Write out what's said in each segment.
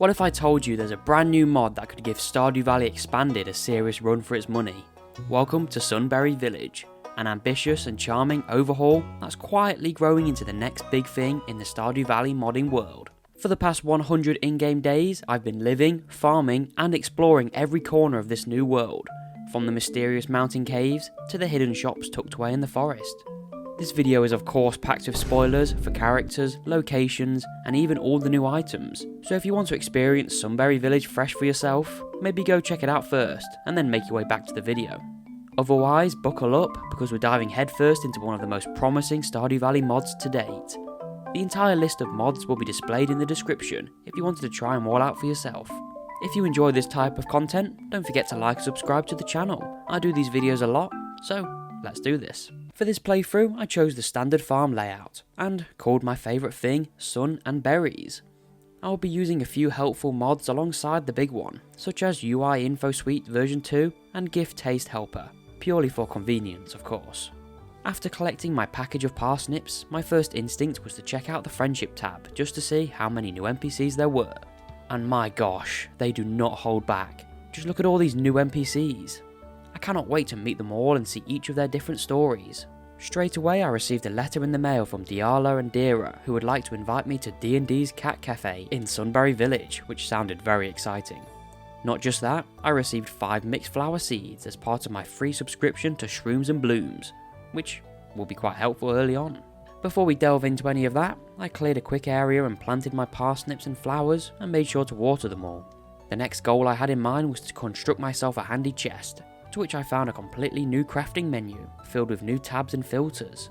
What if I told you there's a brand new mod that could give Stardew Valley Expanded a serious run for its money? Welcome to Sunberry Village, an ambitious and charming overhaul that's quietly growing into the next big thing in the Stardew Valley modding world. For the past 100 in-game days, I've been living, farming and exploring every corner of this new world, from the mysterious mountain caves to the hidden shops tucked away in the forest. This video is of course packed with spoilers for characters, locations and even all the new items, so if you want to experience Sunberry Village fresh for yourself, maybe go check it out first and then make your way back to the video. Otherwise, buckle up because we're diving headfirst into one of the most promising Stardew Valley mods to date. The entire list of mods will be displayed in the description if you wanted to try them all out for yourself. If you enjoy this type of content, don't forget to like and subscribe to the channel. I do these videos a lot, so let's do this. For this playthrough, I chose the standard farm layout, and called my favourite thing Sun and Berries. I will be using a few helpful mods alongside the big one, such as UI Info Suite version 2 and Gift Taste Helper, purely for convenience of course. After collecting my package of parsnips, my first instinct was to check out the friendship tab just to see how many new NPCs there were. And my gosh, they do not hold back. Just look at all these new NPCs. I cannot wait to meet them all and see each of their different stories. Straight away I received a letter in the mail from Diala and Dira who would like to invite me to D&D's Cat Cafe in Sunberry Village, which sounded very exciting. Not just that, I received 5 mixed flower seeds as part of my free subscription to Shrooms and Blooms, which will be quite helpful early on. Before we delve into any of that, I cleared a quick area and planted my parsnips and flowers and made sure to water them all. The next goal I had in mind was to construct myself a handy chest, to which I found a completely new crafting menu, filled with new tabs and filters.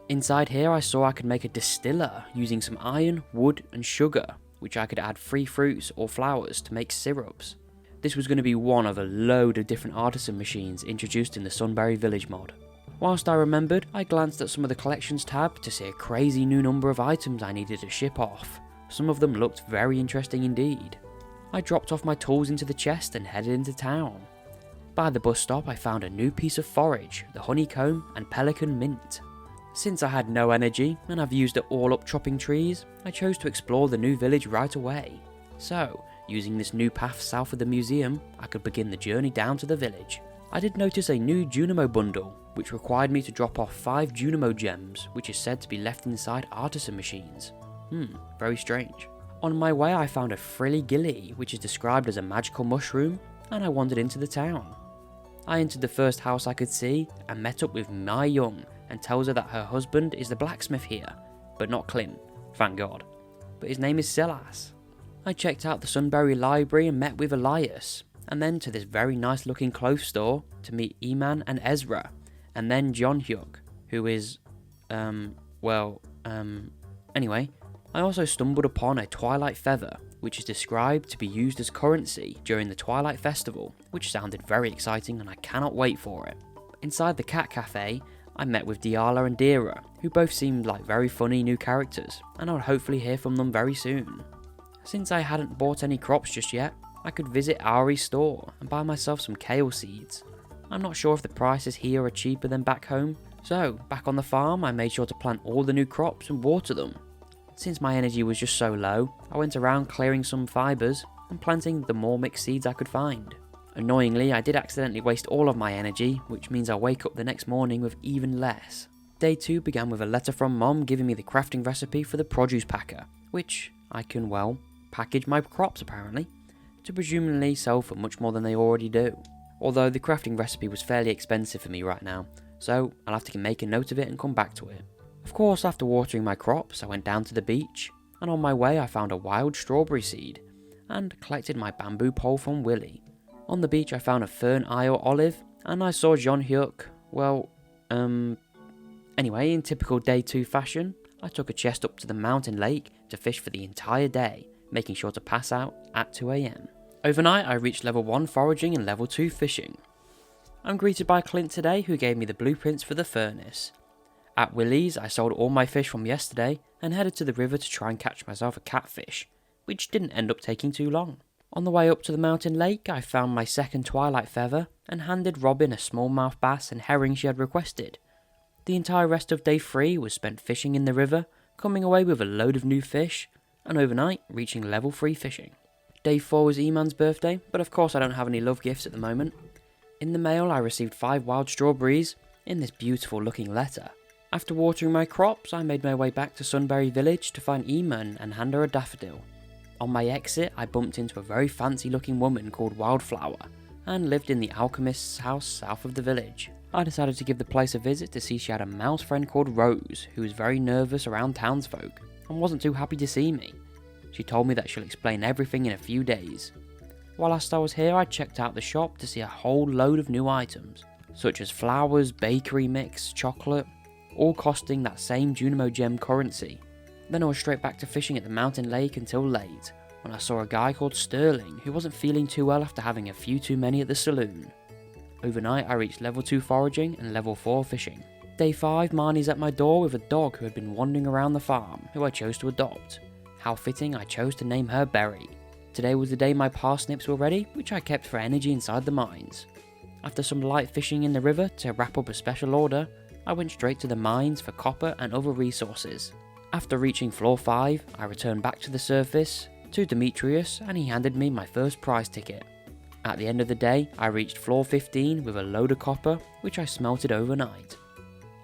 Inside here I saw I could make a distiller using some iron, wood and sugar, which I could add free fruits or flowers to make syrups. This was going to be one of a load of different artisan machines introduced in the Sunberry Village mod. Whilst I remembered, I glanced at some of the collections tab to see a crazy new number of items I needed to ship off. Some of them looked very interesting indeed. I dropped off my tools into the chest and headed into town. By the bus stop I found a new piece of forage, the honeycomb and pelican mint. Since I had no energy and I've used it all up chopping trees, I chose to explore the new village right away. So, using this new path south of the museum, I could begin the journey down to the village. I did notice a new Junimo bundle, which required me to drop off 5 Junimo gems, which is said to be left inside artisan machines. Very strange. On my way I found a frilly gilly, which is described as a magical mushroom, and I wandered into the town. I entered the first house I could see and met up with Mai Young and tells her that her husband is the blacksmith here, but not Clint, thank God, but his name is Silas. I checked out the Sunberry library and met with Elias, and then to this very nice looking clothes store to meet Eman and Ezra, and then Jonghyuk, who is, anyway, I also stumbled upon a Twilight Feather, which is described to be used as currency during the Twilight Festival, which sounded very exciting and I cannot wait for it. Inside the Cat Cafe, I met with Diala and Dira, who both seemed like very funny new characters, and I would hopefully hear from them very soon. Since I hadn't bought any crops just yet, I could visit Ari's store and buy myself some kale seeds. I'm not sure if the prices here are cheaper than back home, so back on the farm I made sure to plant all the new crops and water them. Since my energy was just so low, I went around clearing some fibres and planting the more mixed seeds I could find. Annoyingly, I did accidentally waste all of my energy, which means I wake up the next morning with even less. Day 2 began with a letter from Mom giving me the crafting recipe for the produce packer, which I can, package my crops apparently, to presumably sell for much more than they already do. Although the crafting recipe was fairly expensive for me right now, so I'll have to make a note of it and come back to it. Of course, after watering my crops, I went down to the beach, and on my way I found a wild strawberry seed, and collected my bamboo pole from Willy. On the beach I found a fern isle olive, and I saw Jonghyuk, anyway, in typical day 2 fashion, I took a chest up to the mountain lake to fish for the entire day, making sure to pass out at 2 AM. Overnight I reached level 1 foraging and level 2 fishing. I'm greeted by Clint today, who gave me the blueprints for the furnace. At Willy's, I sold all my fish from yesterday and headed to the river to try and catch myself a catfish, which didn't end up taking too long. On the way up to the mountain lake, I found my second Twilight Feather and handed Robin a smallmouth bass and herring she had requested. The entire rest of day 3 was spent fishing in the river, coming away with a load of new fish, and overnight reaching level 3 fishing. Day 4 was E-Man's birthday, but of course I don't have any love gifts at the moment. In the mail I received 5 wild strawberries in this beautiful looking letter. After watering my crops, I made my way back to Sunberry Village to find E-Man and hand her a daffodil. On my exit, I bumped into a very fancy looking woman called Wildflour, and lived in the alchemist's house south of the village. I decided to give the place a visit to see she had a mouse friend called Rose, who was very nervous around townsfolk, and wasn't too happy to see me. She told me that she'll explain everything in a few days. Whilst I was here, I checked out the shop to see a whole load of new items, such as flowers, bakery mix, chocolate, all costing that same Junimo gem currency. Then I was straight back to fishing at the mountain lake until late, when I saw a guy called Sterling who wasn't feeling too well after having a few too many at the saloon. Overnight I reached level 2 foraging and level 4 fishing. Day 5, Marnie's at my door with a dog who had been wandering around the farm, who I chose to adopt. How fitting, I chose to name her Berry. Today was the day my parsnips were ready, which I kept for energy inside the mines. After some light fishing in the river to wrap up a special order, I went straight to the mines for copper and other resources. After reaching floor 5, I returned back to the surface, to Demetrius, and he handed me my first prize ticket. At the end of the day, I reached floor 15 with a load of copper, which I smelted overnight.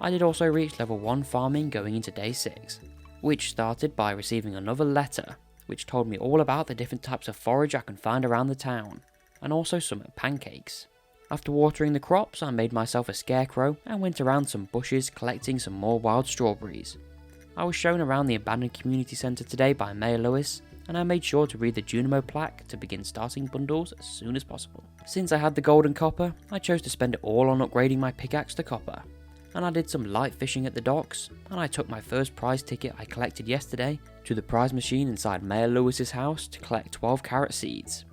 I did also reach level 1 farming going into day 6, which started by receiving another letter, which told me all about the different types of forage I can find around the town, and also some pancakes. After watering the crops, I made myself a scarecrow and went around some bushes collecting some more wild strawberries. I was shown around the abandoned community centre today by Mayor Lewis, and I made sure to read the Junimo plaque to begin starting bundles as soon as possible. Since I had the gold and copper, I chose to spend it all on upgrading my pickaxe to copper, and I did some light fishing at the docks, and I took my first prize ticket I collected yesterday to the prize machine inside Mayor Lewis's house to collect 12 carrot seeds.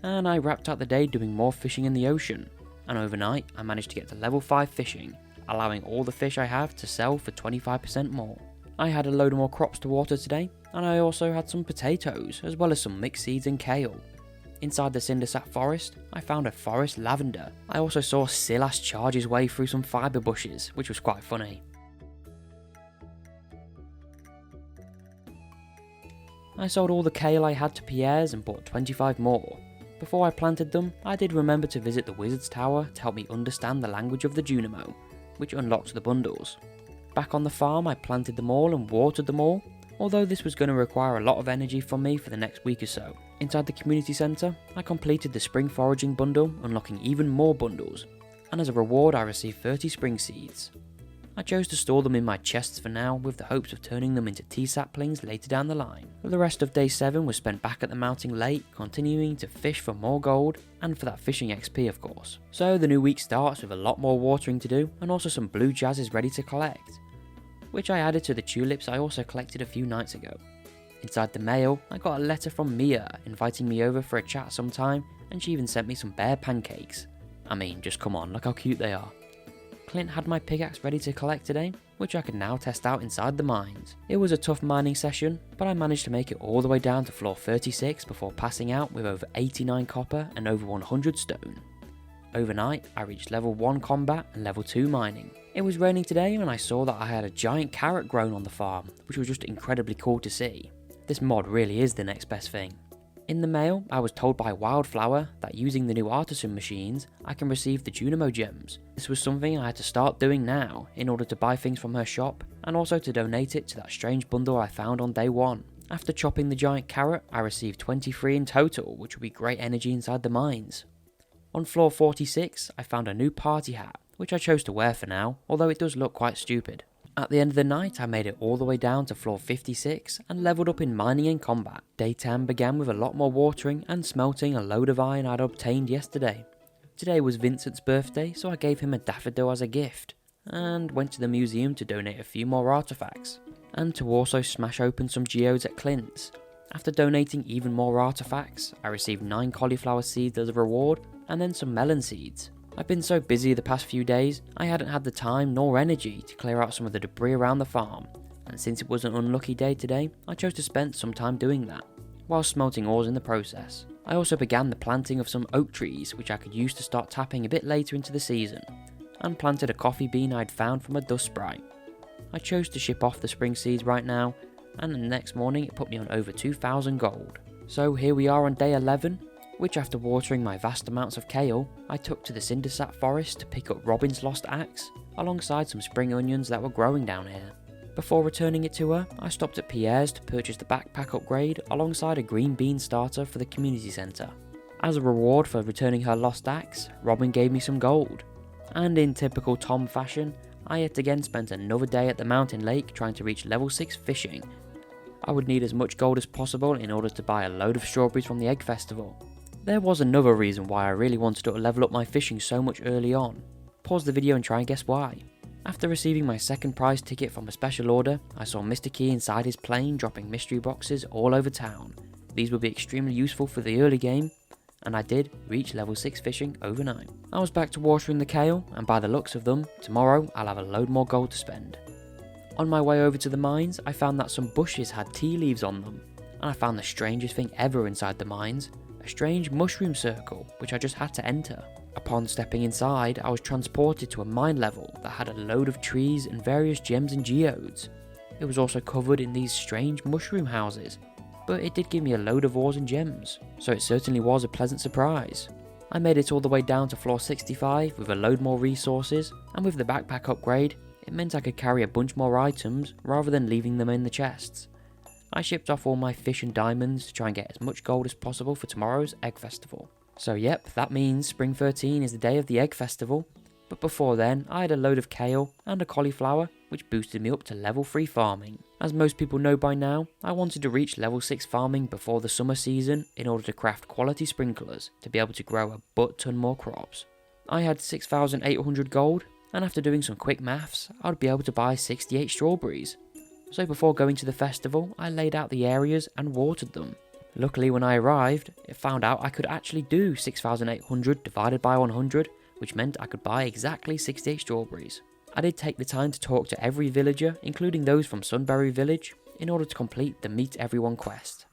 And I wrapped up the day doing more fishing in the ocean, and overnight I managed to get to level 5 fishing, allowing all the fish I have to sell for 25% more. I had a load more crops to water today, and I also had some potatoes, as well as some mixed seeds and kale. Inside the Cindersap forest, I found a forest lavender. I also saw Silas charge his way through some fibre bushes, which was quite funny. I sold all the kale I had to Pierre's and bought 25 more. Before I planted them, I did remember to visit the Wizard's Tower to help me understand the language of the Junimo, which unlocks the bundles. Back on the farm, I planted them all and watered them all, although this was going to require a lot of energy from me for the next week or so. Inside the community centre, I completed the spring foraging bundle, unlocking even more bundles, and as a reward I received 30 spring seeds. I chose to store them in my chests for now, with the hopes of turning them into tea saplings later down the line. The rest of day 7 was spent back at the mountain lake, continuing to fish for more gold, and for that fishing XP of course. So the new week starts with a lot more watering to do, and also some blue jazzes ready to collect, which I added to the tulips I also collected a few nights ago. Inside the mail, I got a letter from Mia inviting me over for a chat sometime, and she even sent me some bear pancakes. I mean, just come on, look how cute they are. Clint had my pickaxe ready to collect today, which I could now test out inside the mines. It was a tough mining session, but I managed to make it all the way down to floor 36 before passing out with over 89 copper and over 100 stone. Overnight, I reached level 1 combat and level 2 mining. It was raining today and I saw that I had a giant carrot grown on the farm, which was just incredibly cool to see. This mod really is the next best thing. In the mail, I was told by Wildflour that using the new artisan machines, I can receive the Junimo gems. This was something I had to start doing now in order to buy things from her shop, and also to donate it to that strange bundle I found on day 1. After chopping the giant carrot, I received 23 in total, which will be great energy inside the mines. On floor 46, I found a new party hat, which I chose to wear for now, although it does look quite stupid. At the end of the night, I made it all the way down to floor 56 and leveled up in mining and combat. Day 10 began with a lot more watering and smelting a load of iron I'd obtained yesterday. Today was Vincent's birthday, so I gave him a daffodil as a gift, and went to the museum to donate a few more artifacts, and to also smash open some geodes at Clint's. After donating even more artifacts, I received 9 cauliflower seeds as a reward, and then some melon seeds. I've been so busy the past few days, I hadn't had the time nor energy to clear out some of the debris around the farm, and since it was an unlucky day today, I chose to spend some time doing that, while smelting ores in the process. I also began the planting of some oak trees which I could use to start tapping a bit later into the season, and planted a coffee bean I'd found from a dust sprite. I chose to ship off the spring seeds right now, and the next morning it put me on over 2,000 gold. So here we are on day 11, which after watering my vast amounts of kale, I took to the Cindersap forest to pick up Robin's lost axe, alongside some spring onions that were growing down here. Before returning it to her, I stopped at Pierre's to purchase the backpack upgrade alongside a green bean starter for the community centre. As a reward for returning her lost axe, Robin gave me some gold. And in typical Tom fashion, I yet again spent another day at the mountain lake trying to reach level 6 fishing. I would need as much gold as possible in order to buy a load of strawberries from the egg festival. There was another reason why I really wanted to level up my fishing so much early on. Pause the video and try and guess why. After receiving my second prize ticket from a special order, I saw Mr. Key inside his plane dropping mystery boxes all over town. These would be extremely useful for the early game, and I did reach level 6 fishing overnight. I was back to watering the kale, and by the looks of them, tomorrow I'll have a load more gold to spend. On my way over to the mines, I found that some bushes had tea leaves on them, and I found the strangest thing ever inside the mines, a strange mushroom circle, which I just had to enter. Upon stepping inside, I was transported to a mine level that had a load of trees and various gems and geodes. It was also covered in these strange mushroom houses, but it did give me a load of ores and gems, so it certainly was a pleasant surprise. I made it all the way down to floor 65 with a load more resources, and with the backpack upgrade, it meant I could carry a bunch more items rather than leaving them in the chests. I shipped off all my fish and diamonds to try and get as much gold as possible for tomorrow's egg festival. So yep, that means spring 13 is the day of the egg festival, but before then I had a load of kale and a cauliflower which boosted me up to level 3 farming. As most people know by now, I wanted to reach level 6 farming before the summer season in order to craft quality sprinklers to be able to grow a butt-ton more crops. I had 6,800 gold, and after doing some quick maths, I would be able to buy 68 strawberries. So before going to the festival, I laid out the areas and watered them. Luckily when I arrived, it found out I could actually do 6,800 divided by 100, which meant I could buy exactly 68 strawberries. I did take the time to talk to every villager, including those from Sunberry Village, in order to complete the Meet Everyone quest.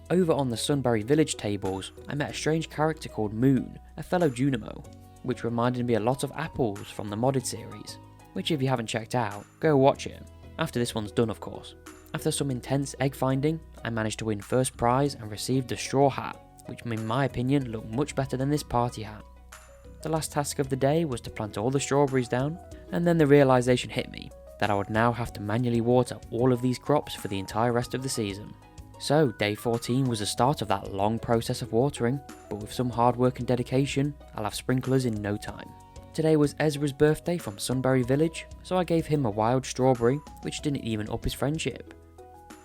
Over on the Sunberry Village tables, I met a strange character called Moon, a fellow Junimo, which reminded me a lot of Apples from the modded series, which if you haven't checked out, go watch it. After this one's done of course. After some intense egg finding, I managed to win first prize and received the straw hat, which in my opinion looked much better than this party hat. The last task of the day was to plant all the strawberries down, and then the realization hit me that I would now have to manually water all of these crops for the entire rest of the season. So day 14 was the start of that long process of watering, but with some hard work and dedication, I'll have sprinklers in no time. Today was Ezra's birthday from Sunberry Village, so I gave him a wild strawberry, which didn't even up his friendship.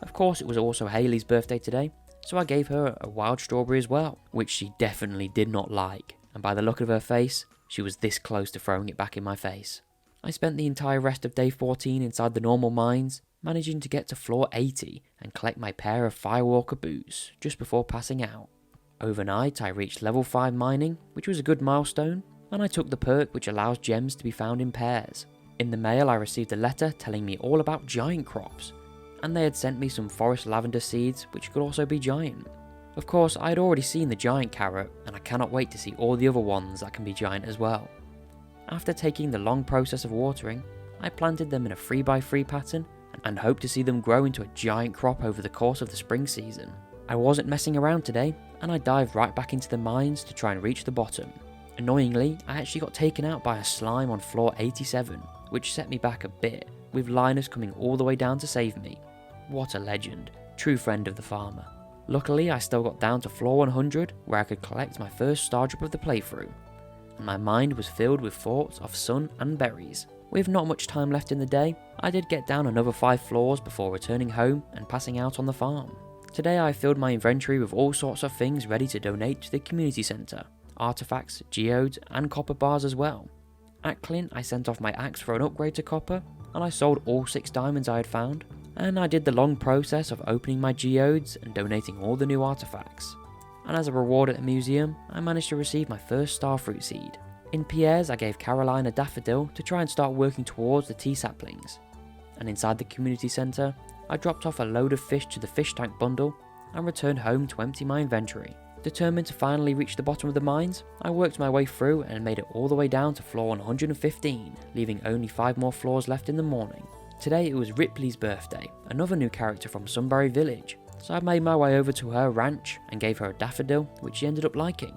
Of course it was also Hayley's birthday today, so I gave her a wild strawberry as well, which she definitely did not like, and by the look of her face, she was this close to throwing it back in my face. I spent the entire rest of day 14 inside the normal mines, managing to get to floor 80 and collect my pair of Firewalker boots just before passing out. Overnight I reached level 5 mining, which was a good milestone, and I took the perk which allows gems to be found in pairs. In the mail I received a letter telling me all about giant crops, and they had sent me some forest lavender seeds which could also be giant. Of course I had already seen the giant carrot, and I cannot wait to see all the other ones that can be giant as well. After taking the long process of watering, I planted them in a 3x3 pattern and hoped to see them grow into a giant crop over the course of the spring season. I wasn't messing around today, and I dived right back into the mines to try and reach the bottom. Annoyingly, I actually got taken out by a slime on floor 87, which set me back a bit, with Linus coming all the way down to save me. What a legend, true friend of the farmer. Luckily I still got down to floor 100 where I could collect my first star drip of the playthrough, and my mind was filled with thoughts of sun and berries. With not much time left in the day, I did get down another 5 floors before returning home and passing out on the farm. Today I filled my inventory with all sorts of things ready to donate to the community centre, artifacts, geodes and copper bars as well. At Clint I sent off my axe for an upgrade to copper, and I sold all 6 diamonds I had found, and I did the long process of opening my geodes and donating all the new artifacts. And as a reward at the museum, I managed to receive my first starfruit seed. In Pierre's I gave Caroline a daffodil to try and start working towards the tea saplings. And inside the community centre, I dropped off a load of fish to the fish tank bundle and returned home to empty my inventory. Determined to finally reach the bottom of the mines, I worked my way through and made it all the way down to floor 115, leaving only 5 more floors left in the morning. Today it was Ripley's birthday, another new character from Sunberry Village, so I made my way over to her ranch and gave her a daffodil, which she ended up liking.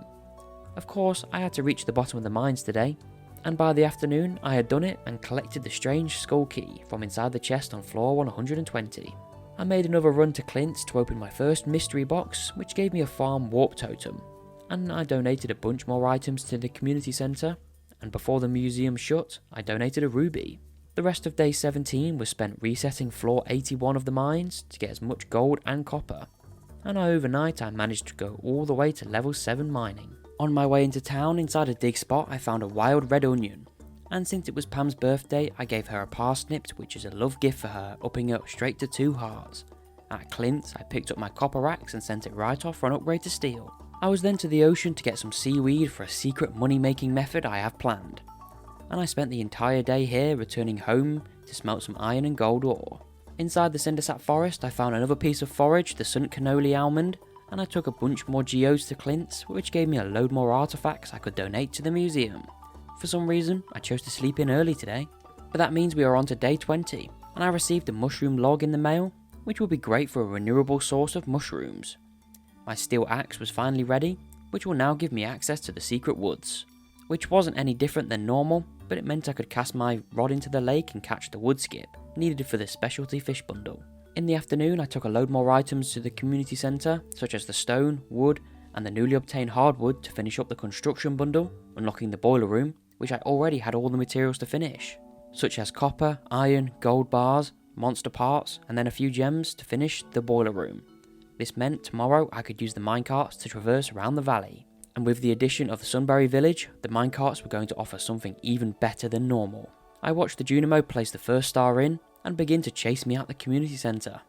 Of course, I had to reach the bottom of the mines today, and by the afternoon I had done it and collected the strange skull key from inside the chest on floor 120. I made another run to Clint's to open my first mystery box, which gave me a farm warp totem, and I donated a bunch more items to the community centre, and before the museum shut, I donated a ruby. The rest of day 17 was spent resetting floor 81 of the mines to get as much gold and copper, and overnight I managed to go all the way to level 7 mining. On my way into town, inside a dig spot, I found a wild red onion, and since it was Pam's birthday, I gave her a parsnip, which is a love gift for her, upping it up straight to 2 hearts. At Clint's, I picked up my copper axe and sent it right off for an upgrade to steel. I was then to the ocean to get some seaweed for a secret money making method I have planned, and I spent the entire day here returning home to smelt some iron and gold ore. Inside the Cindersap forest, I found another piece of forage, the sun cannoli almond, and I took a bunch more geodes to Clint's, which gave me a load more artifacts I could donate to the museum. For some reason, I chose to sleep in early today, but that means we are on to day 20, and I received a mushroom log in the mail, which will be great for a renewable source of mushrooms. My steel axe was finally ready, which will now give me access to the secret woods, which wasn't any different than normal, but it meant I could cast my rod into the lake and catch the wood skip, needed for the specialty fish bundle. In the afternoon, I took a load more items to the community centre, such as the stone, wood, and the newly obtained hardwood to finish up the construction bundle, unlocking the boiler room, which I already had all the materials to finish, such as copper, iron, gold bars, monster parts, and then a few gems to finish the boiler room. This meant tomorrow I could use the minecarts to traverse around the valley, and with the addition of the Sunberry Village, the minecarts were going to offer something even better than normal. I watched the Junimo place the first star in, and begin to chase me out the community centre.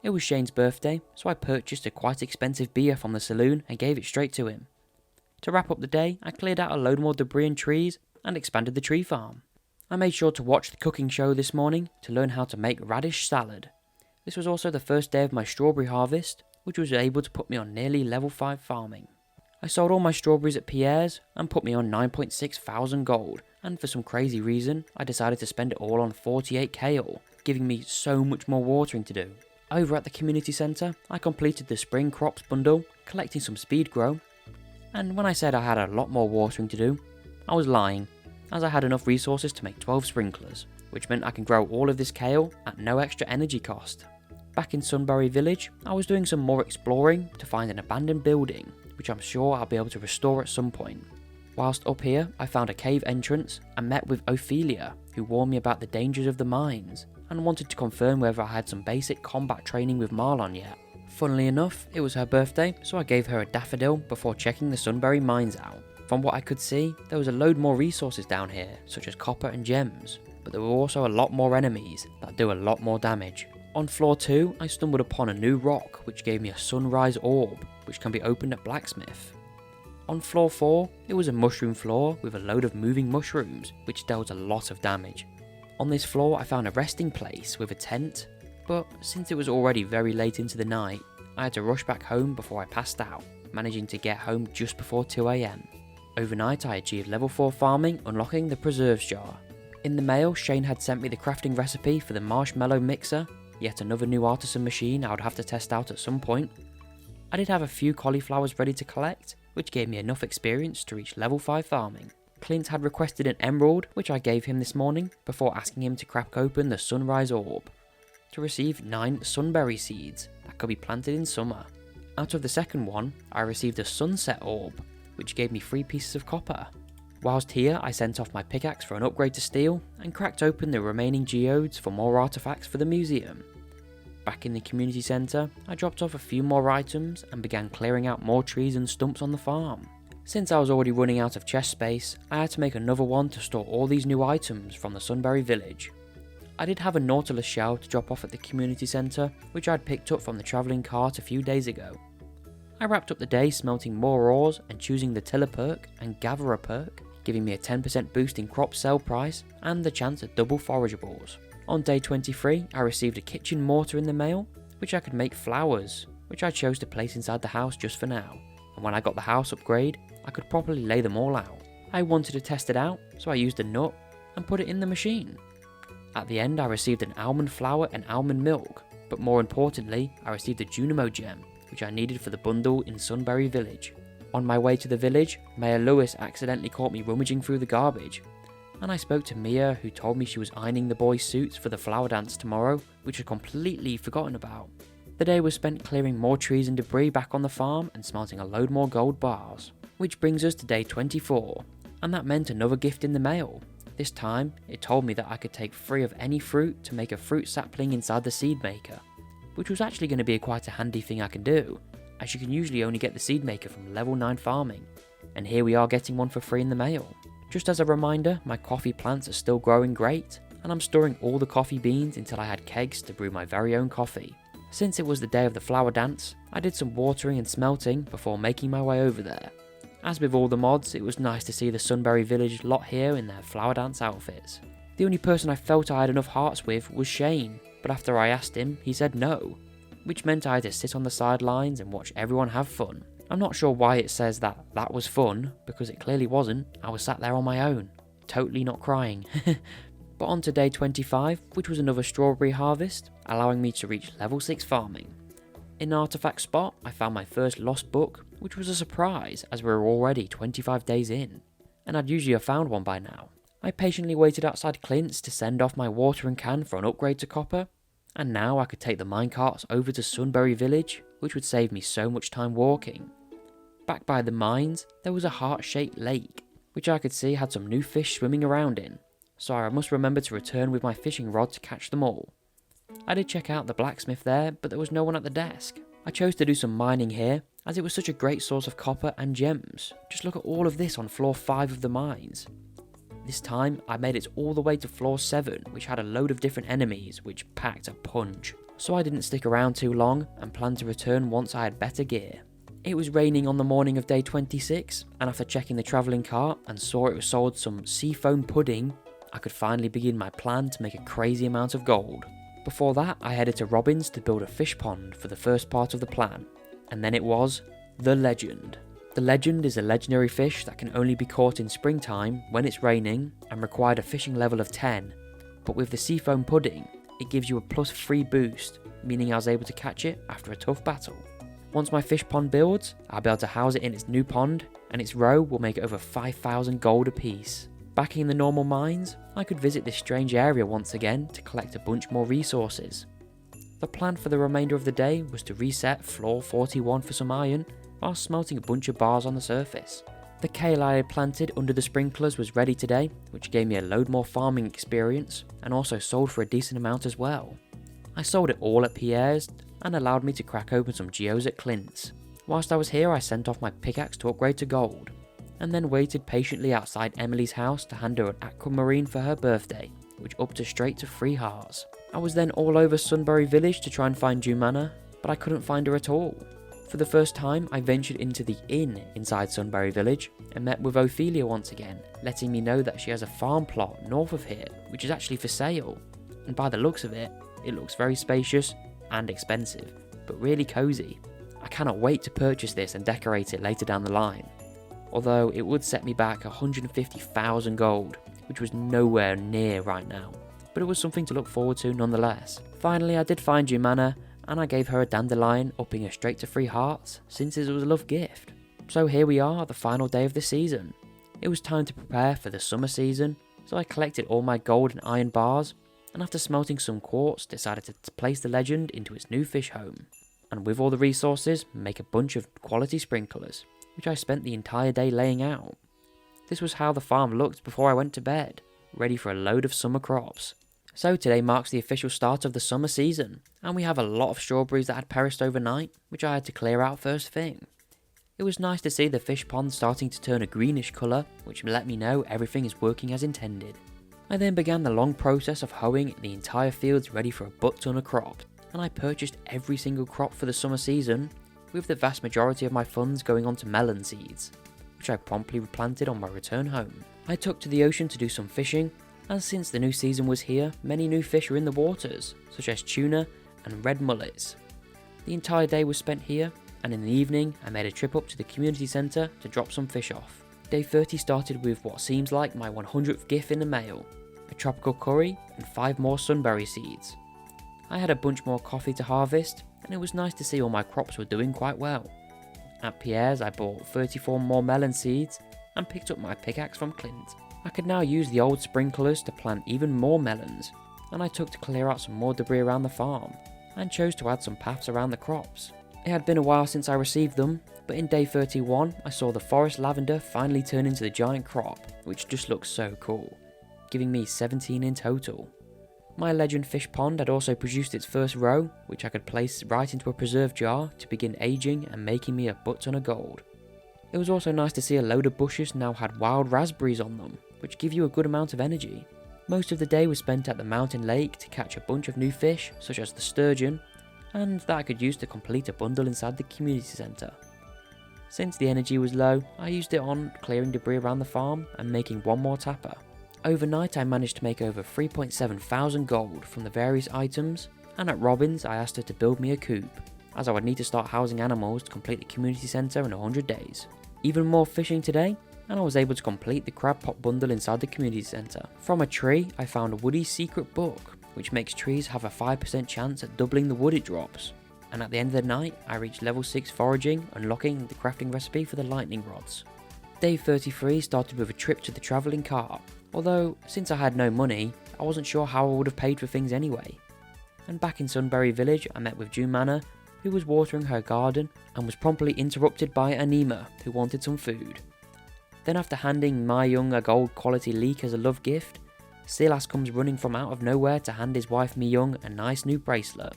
It was Shane's birthday, so I purchased a quite expensive beer from the saloon and gave it straight to him. To wrap up the day, I cleared out a load more debris and trees and expanded the tree farm. I made sure to watch the cooking show this morning to learn how to make radish salad. This was also the first day of my strawberry harvest, which was able to put me on nearly level 5 farming. I sold all my strawberries at Pierre's and put me on 9.6 thousand gold, and for some crazy reason, I decided to spend it all on 48 kale, giving me so much more watering to do. Over at the community centre, I completed the spring crops bundle, collecting some speed grow, and when I said I had a lot more watering to do, I was lying, as I had enough resources to make 12 sprinklers, which meant I can grow all of this kale at no extra energy cost. Back in Sunberry Village, I was doing some more exploring to find an abandoned building, which I'm sure I'll be able to restore at some point. Whilst up here, I found a cave entrance and met with Ophelia, who warned me about the dangers of the mines, and wanted to confirm whether I had some basic combat training with Marlon yet. Funnily enough, it was her birthday, so I gave her a daffodil before checking the Sunberry mines out. From what I could see, there was a load more resources down here, such as copper and gems, but there were also a lot more enemies that do a lot more damage. On floor 2, I stumbled upon a new rock which gave me a sunrise orb, which can be opened at blacksmith. On floor 4, it was a mushroom floor with a load of moving mushrooms, which dealt a lot of damage. On this floor I found a resting place with a tent, but since it was already very late into the night, I had to rush back home before I passed out, managing to get home just before 2 AM. Overnight I achieved level 4 farming, unlocking the preserves jar. In the mail, Shane had sent me the crafting recipe for the marshmallow mixer, yet another new artisan machine I would have to test out at some point. I did have a few cauliflowers ready to collect, which gave me enough experience to reach level 5 farming. Clint had requested an emerald, which I gave him this morning, before asking him to crack open the sunrise orb, to receive 9 sunberry seeds that could be planted in summer. Out of the second one, I received a sunset orb, which gave me 3 pieces of copper. Whilst here, I sent off my pickaxe for an upgrade to steel, and cracked open the remaining geodes for more artifacts for the museum. Back in the community centre, I dropped off a few more items and began clearing out more trees and stumps on the farm. Since I was already running out of chest space, I had to make another one to store all these new items from the Sunberry Village. I did have a Nautilus shell to drop off at the community centre, which I'd picked up from the travelling cart a few days ago. I wrapped up the day smelting more ores and choosing the Tiller perk and Gatherer perk, giving me a 10% boost in crop sell price and the chance at double forageables. On day 23, I received a kitchen mortar in the mail, which I could make flowers, which I chose to place inside the house just for now, and when I got the house upgrade, I could properly lay them all out. I wanted to test it out, so I used a nut and put it in the machine. At the end, I received an almond flour and almond milk, But more importantly, I received a Junimo gem, which I needed for the bundle in Sunberry Village. On my way to the village, Mayor Lewis accidentally caught me rummaging through the garbage, and I spoke to Mia, who told me she was ironing the boys' suits for the flower dance tomorrow, which I'd completely forgotten about. The day was spent clearing more trees and debris back on the farm and smelting a load more gold bars. Which brings us to day 24, and that meant another gift in the mail. This time, it told me that I could take 3 of any fruit to make a fruit sapling inside the seed maker, which was actually going to be quite a handy thing I can do, as you can usually only get the seed maker from level 9 farming, and here we are getting one for free in the mail. Just as a reminder, my coffee plants are still growing great, and I'm storing all the coffee beans until I had kegs to brew my very own coffee. Since it was the day of the flower dance, I did some watering and smelting before making my way over there. As with all the mods, it was nice to see the Sunberry Village lot here in their flower dance outfits. The only person I felt I had enough hearts with was Shane, but after I asked him, he said no, which meant I had to sit on the sidelines and watch everyone have fun. I'm not sure why it says that was fun, because it clearly wasn't. I was sat there on my own, totally not crying. But on to day 25, which was another strawberry harvest, allowing me to reach level 6 farming. In an artifact spot, I found my first lost book, which was a surprise as we were already 25 days in, and I'd usually have found one by now. I patiently waited outside Clint's to send off my watering can for an upgrade to copper, and now I could take the minecarts over to Sunberry Village, which would save me so much time walking. Back by the mines, there was a heart-shaped lake, which I could see had some new fish swimming around in, so I must remember to return with my fishing rod to catch them all. I did check out the blacksmith there, but there was no one at the desk. I chose to do some mining here, as it was such a great source of copper and gems. Just look at all of this on floor 5 of the mines. This time, I made it all the way to floor 7, which had a load of different enemies, which packed a punch. So I didn't stick around too long, and planned to return once I had better gear. It was raining on the morning of day 26, and after checking the travelling cart and saw it sold some seafoam pudding, I could finally begin my plan to make a crazy amount of gold. Before that, I headed to Robin's to build a fish pond for the first part of the plan, and then it was the Legend. The Legend is a legendary fish that can only be caught in springtime when it's raining and required a fishing level of 10, but with the seafoam pudding, it gives you a +3 boost, meaning I was able to catch it after a tough battle. Once my fish pond builds, I'll be able to house it in its new pond, and its roe will make over 5,000 gold apiece. Back in the normal mines, I could visit this strange area once again to collect a bunch more resources. The plan for the remainder of the day was to reset floor 41 for some iron, while smelting a bunch of bars on the surface. The kale I had planted under the sprinklers was ready today, which gave me a load more farming experience, and also sold for a decent amount as well. I sold it all at Pierre's, and allowed me to crack open some geos at Clint's. Whilst I was here, I sent off my pickaxe to upgrade to gold, and then waited patiently outside Emily's house to hand her an aquamarine for her birthday, which upped her straight to 3 hearts. I was then all over Sunberry Village to try and find Jumana, but I couldn't find her at all. For the first time, I ventured into the inn inside Sunberry Village and met with Ophelia once again, letting me know that she has a farm plot north of here, which is actually for sale. And by the looks of it, it looks very spacious and expensive, but really cozy. I cannot wait to purchase this and decorate it later down the line. Although it would set me back 150,000 gold, which was nowhere near right now, but it was something to look forward to nonetheless. Finally, I did find Jumana, and I gave her a dandelion, upping her straight to 3 hearts, since it was a love gift. So here we are, the final day of the season. It was time to prepare for the summer season, so I collected all my gold and iron bars, and after smelting some quartz, decided to place the Legend into its new fish home. And with all the resources, make a bunch of quality sprinklers, which I spent the entire day laying out. This was how the farm looked before I went to bed, ready for a load of summer crops. So today marks the official start of the summer season, and we have a lot of strawberries that had perished overnight, which I had to clear out first thing. It was nice to see the fish pond starting to turn a greenish colour, which let me know everything is working as intended. I then began the long process of hoeing the entire fields ready for a butt-ton of crops, and I purchased every single crop for the summer season, with the vast majority of my funds going on to melon seeds, which I promptly replanted on my return home. I took to the ocean to do some fishing, and since the new season was here, many new fish are in the waters, such as tuna and red mullets. The entire day was spent here, and in the evening I made a trip up to the community centre to drop some fish off. Day 30 started with what seems like my 100th gift in the mail, a tropical curry and 5 more sunberry seeds. I had a bunch more coffee to harvest, and it was nice to see all my crops were doing quite well. At Pierre's I bought 34 more melon seeds and picked up my pickaxe from Clint. I could now use the old sprinklers to plant even more melons, and I took to clear out some more debris around the farm, and chose to add some paths around the crops. It had been a while since I received them, but in day 31 I saw the forest lavender finally turn into the giant crop, which just looks so cool, giving me 17 in total. My legend fish pond had also produced its first roe, which I could place right into a preserve jar to begin aging and making me a butt ton of gold. It was also nice to see a load of bushes now had wild raspberries on them, which give you a good amount of energy. Most of the day was spent at the mountain lake to catch a bunch of new fish, such as the sturgeon, and that I could use to complete a bundle inside the community centre. Since the energy was low, I used it on clearing debris around the farm and making one more tapper. Overnight I managed to make over 3.7 thousand gold from the various items, and at Robin's I asked her to build me a coop, as I would need to start housing animals to complete the community centre in 100 days. Even more fishing today, and I was able to complete the crab pot bundle inside the community centre. From a tree I found a Woody's secret book, which makes trees have a 5% chance at doubling the wood it drops. And at the end of the night I reached level 6 foraging, unlocking the crafting recipe for the lightning rods. Day 33 started with a trip to the travelling cart, although since I had no money I wasn't sure how I would have paid for things anyway. And back in Sunberry Village I met with Jumana, who was watering her garden and was promptly interrupted by Anima, who wanted some food. Then after handing my young a gold quality leek as a love gift, Silas comes running from out of nowhere to hand his wife Mi Young a nice new bracelet.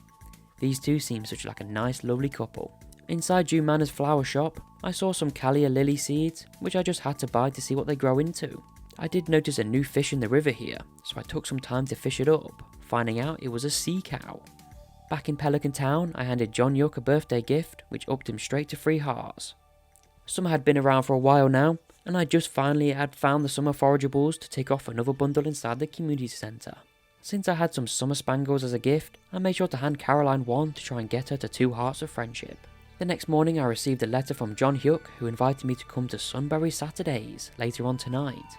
These two seem such like a nice lovely couple. Inside Jumana's flower shop, I saw some Callia lily seeds, which I just had to buy to see what they grow into. I did notice a new fish in the river here, so I took some time to fish it up, finding out it was a sea cow. Back in Pelican Town, I handed Jonghyuk a birthday gift, which upped him straight to 3 hearts. Summer had been around for a while now, and I just finally had found the summer forageables to take off another bundle inside the community centre. Since I had some summer spangles as a gift, I made sure to hand Caroline one to try and get her to 2 hearts of friendship. The next morning I received a letter from Jonghyuk, who invited me to come to Sunberry Saturdays later on tonight.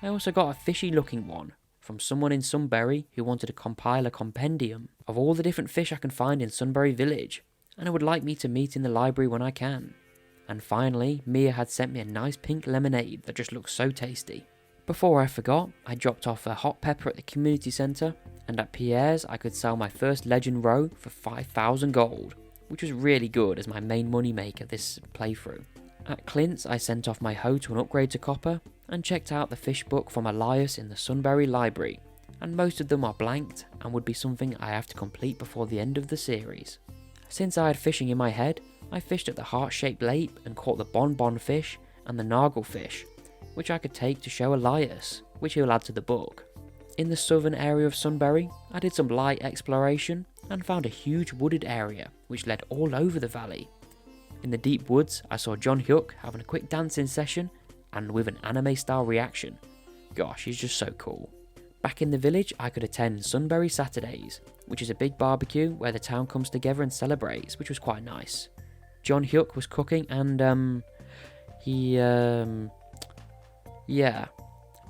I also got a fishy looking one from someone in Sunberry who wanted to compile a compendium of all the different fish I can find in Sunberry Village, and would like me to meet in the library when I can. And finally, Mia had sent me a nice pink lemonade that just looks so tasty. Before I forgot, I dropped off a hot pepper at the community centre, and at Pierre's I could sell my first legend roe for 5,000 gold, which was really good as my main money maker this playthrough. At Clint's I sent off my hoe to an upgrade to copper, and checked out the fish book from Elias in the Sunberry library, and most of them are blanked and would be something I have to complete before the end of the series. Since I had fishing in my head, I fished at the heart-shaped lake and caught the bonbon fish and the nargle fish, which I could take to show Elias, which he'll add to the book. In the southern area of Sunberry, I did some light exploration and found a huge wooded area which led all over the valley. In the deep woods, I saw Jonghyuk having a quick dancing session and with an anime style reaction. Gosh, he's just so cool. Back in the village, I could attend Sunberry Saturdays, which is a big barbecue where the town comes together and celebrates, which was quite nice. Jonghyuk was cooking and yeah.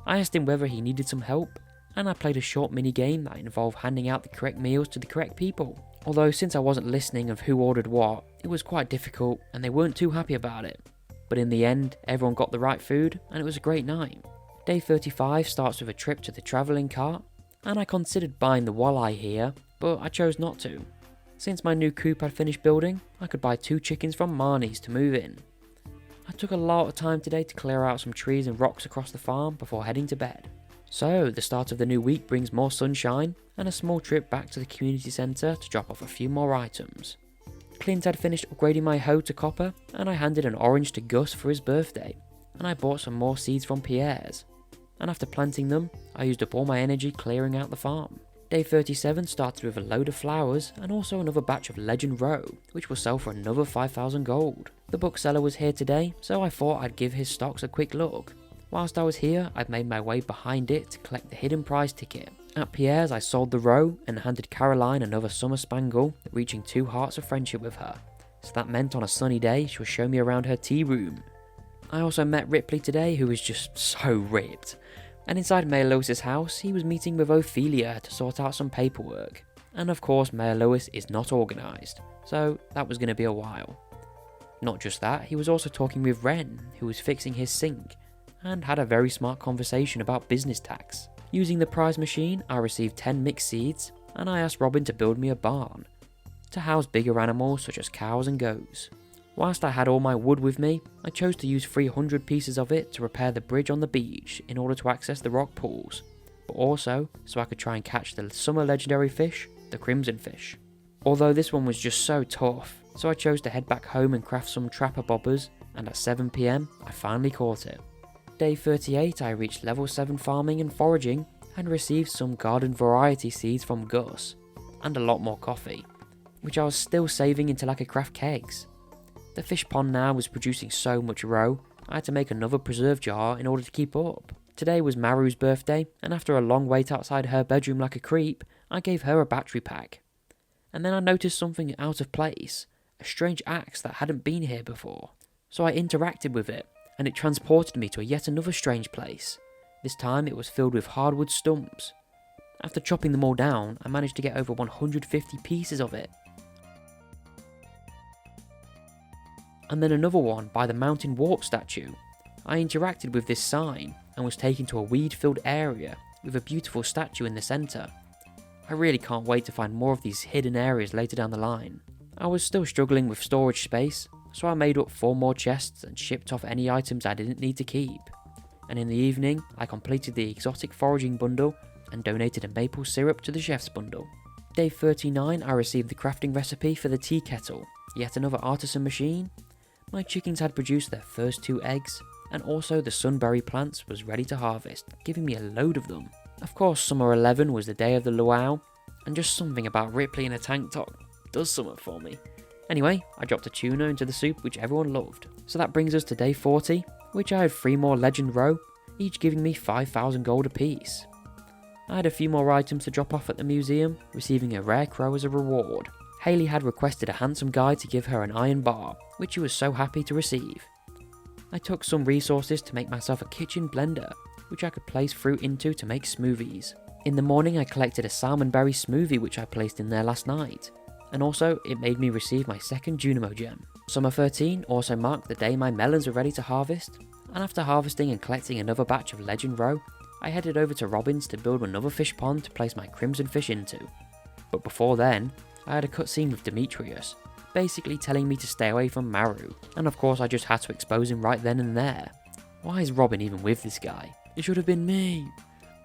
I asked him whether he needed some help, and I played a short mini game that involved handing out the correct meals to the correct people. Although since I wasn't listening of who ordered what, it was quite difficult and they weren't too happy about it. But in the end, everyone got the right food and it was a great night. Day 35 starts with a trip to the travelling cart, and I considered buying the walleye here, but I chose not to. Since my new coop had finished building, I could buy 2 chickens from Marnie's to move in. I took a lot of time today to clear out some trees and rocks across the farm before heading to bed. So, the start of the new week brings more sunshine and a small trip back to the community centre to drop off a few more items. Clint had finished upgrading my hoe to copper, and I handed an orange to Gus for his birthday, and I bought some more seeds from Pierre's. And after planting them, I used up all my energy clearing out the farm. Day 37 started with a load of flowers and also another batch of Legend Row, which will sell for another 5,000 gold. The bookseller was here today, so I thought I'd give his stocks a quick look. Whilst I was here, I'd made my way behind it to collect the hidden prize ticket. At Pierre's I sold the row and handed Caroline another summer spangle, reaching 2 hearts of friendship with her. So that meant on a sunny day she would show me around her tea room. I also met Ripley today, who was just so ripped. And inside Melos' house, he was meeting with Ophelia to sort out some paperwork. And of course Mayor Lewis is not organised, so that was going to be a while. Not just that, he was also talking with Wren, who was fixing his sink, and had a very smart conversation about business tax. Using the prize machine, I received 10 mixed seeds, and I asked Robin to build me a barn to house bigger animals such as cows and goats. Whilst I had all my wood with me, I chose to use 300 pieces of it to repair the bridge on the beach in order to access the rock pools, but also so I could try and catch the summer legendary fish, the crimson fish. Although this one was just so tough, so I chose to head back home and craft some trapper bobbers, and at 7 PM I finally caught it. Day 38 I reached level 7 farming and foraging and received some garden variety seeds from Gus, and a lot more coffee, which I was still saving until I could craft kegs. The fish pond now was producing so much roe, I had to make another preserve jar in order to keep up. Today was Maru's birthday, and after a long wait outside her bedroom like a creep, I gave her a battery pack. And then I noticed something out of place, a strange axe that hadn't been here before. So I interacted with it, and it transported me to yet another strange place. This time it was filled with hardwood stumps. After chopping them all down, I managed to get over 150 pieces of it. And then another one by the mountain warp statue. I interacted with this sign and was taken to a weed-filled area with a beautiful statue in the centre. I really can't wait to find more of these hidden areas later down the line. I was still struggling with storage space, so I made up 4 more chests and shipped off any items I didn't need to keep. And in the evening, I completed the exotic foraging bundle and donated a maple syrup to the chef's bundle. Day 39 I received the crafting recipe for the tea kettle, yet another artisan machine. My chickens had produced their first 2 eggs, and also the sunberry plants was ready to harvest, giving me a load of them. Of course summer 11 was the day of the luau, and just something about Ripley in a tank top does something for me. Anyway, I dropped a tuna into the soup which everyone loved. So that brings us to day 40, which I had 3 more legend roe, each giving me 5,000 gold apiece. I had a few more items to drop off at the museum, receiving a rare crow as a reward. Hayley had requested a handsome guy to give her an iron bar, which she was so happy to receive. I took some resources to make myself a kitchen blender, which I could place fruit into to make smoothies. In the morning I collected a salmonberry smoothie which I placed in there last night, and also it made me receive my second Junimo gem. Summer 13 also marked the day my melons were ready to harvest, and after harvesting and collecting another batch of legend roe, I headed over to Robin's to build another fish pond to place my crimson fish into. But before then, I had a cutscene with Demetrius, basically telling me to stay away from Maru, and of course I just had to expose him right then and there. Why is Robin even with this guy? It should have been me.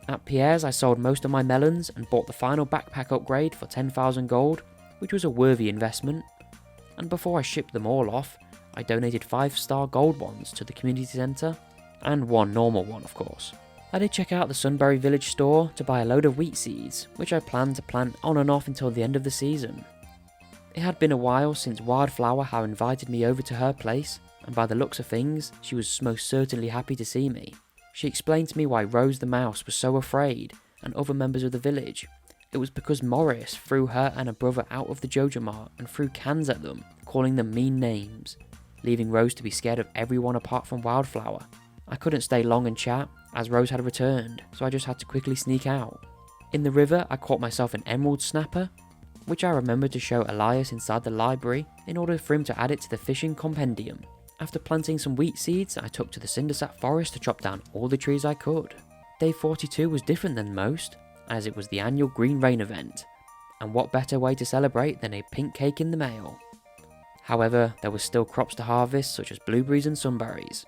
At Pierre's I sold most of my melons and bought the final backpack upgrade for 10,000 gold, which was a worthy investment. And before I shipped them all off, I donated 5-star gold ones to the community centre, and 1 normal one of course. I did check out the Sunberry Village store to buy a load of wheat seeds, which I planned to plant on and off until the end of the season. It had been a while since Wildflour had invited me over to her place, and by the looks of things, she was most certainly happy to see me. She explained to me why Rose the mouse was so afraid, and other members of the village. It was because Morris threw her and her brother out of the Jojo Mart and threw cans at them, calling them mean names, leaving Rose to be scared of everyone apart from Wildflour. I couldn't stay long and chat, as Rose had returned, so I just had to quickly sneak out. In the river, I caught myself an emerald snapper, which I remembered to show Elias inside the library in order for him to add it to the fishing compendium. After planting some wheat seeds, I took to the Cindersap forest to chop down all the trees I could. Day 42 was different than most, as it was the annual Green Rain event, and what better way to celebrate than a pink cake in the mail. However, there was still crops to harvest such as blueberries and sunberries,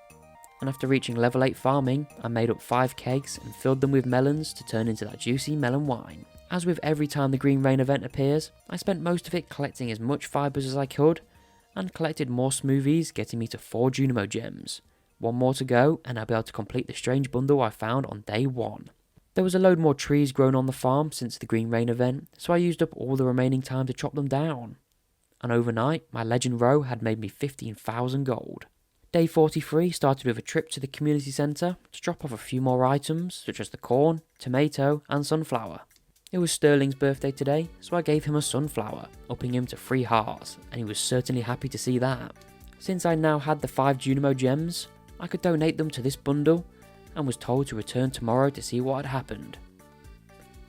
and after reaching level 8 farming, I made up 5 kegs and filled them with melons to turn into that juicy melon wine. As with every time the Green Rain event appears, I spent most of it collecting as much fibres as I could, and collected more smoothies, getting me to 4 Junimo gems. 1 more to go, and I'll be able to complete the strange bundle I found on day 1. There was a load more trees grown on the farm since the Green Rain event, so I used up all the remaining time to chop them down. And overnight, my legend roe had made me 15,000 gold. Day 43 started with a trip to the community centre to drop off a few more items, such as the corn, tomato, and sunflower. It was Sterling's birthday today, so I gave him a sunflower, upping him to 3 hearts, and he was certainly happy to see that. Since I now had the 5 Junimo gems, I could donate them to this bundle, and was told to return tomorrow to see what had happened.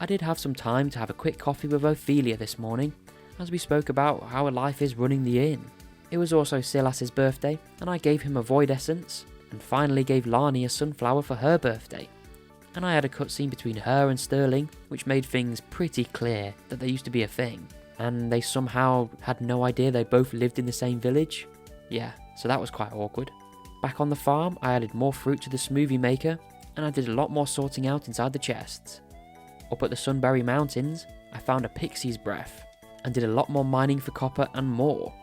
I did have some time to have a quick coffee with Ophelia this morning, as we spoke about how life is running the inn. It was also Silas's birthday, and I gave him a void essence, and finally gave Lani a sunflower for her birthday. And I had a cutscene between her and Sterling, which made things pretty clear that they used to be a thing, and they somehow had no idea they both lived in the same village. Yeah, so that was quite awkward. Back on the farm, I added more fruit to the smoothie maker, and I did a lot more sorting out inside the chests. Up at the Sunberry Mountains, I found a pixie's breath, and did a lot more mining for copper and more.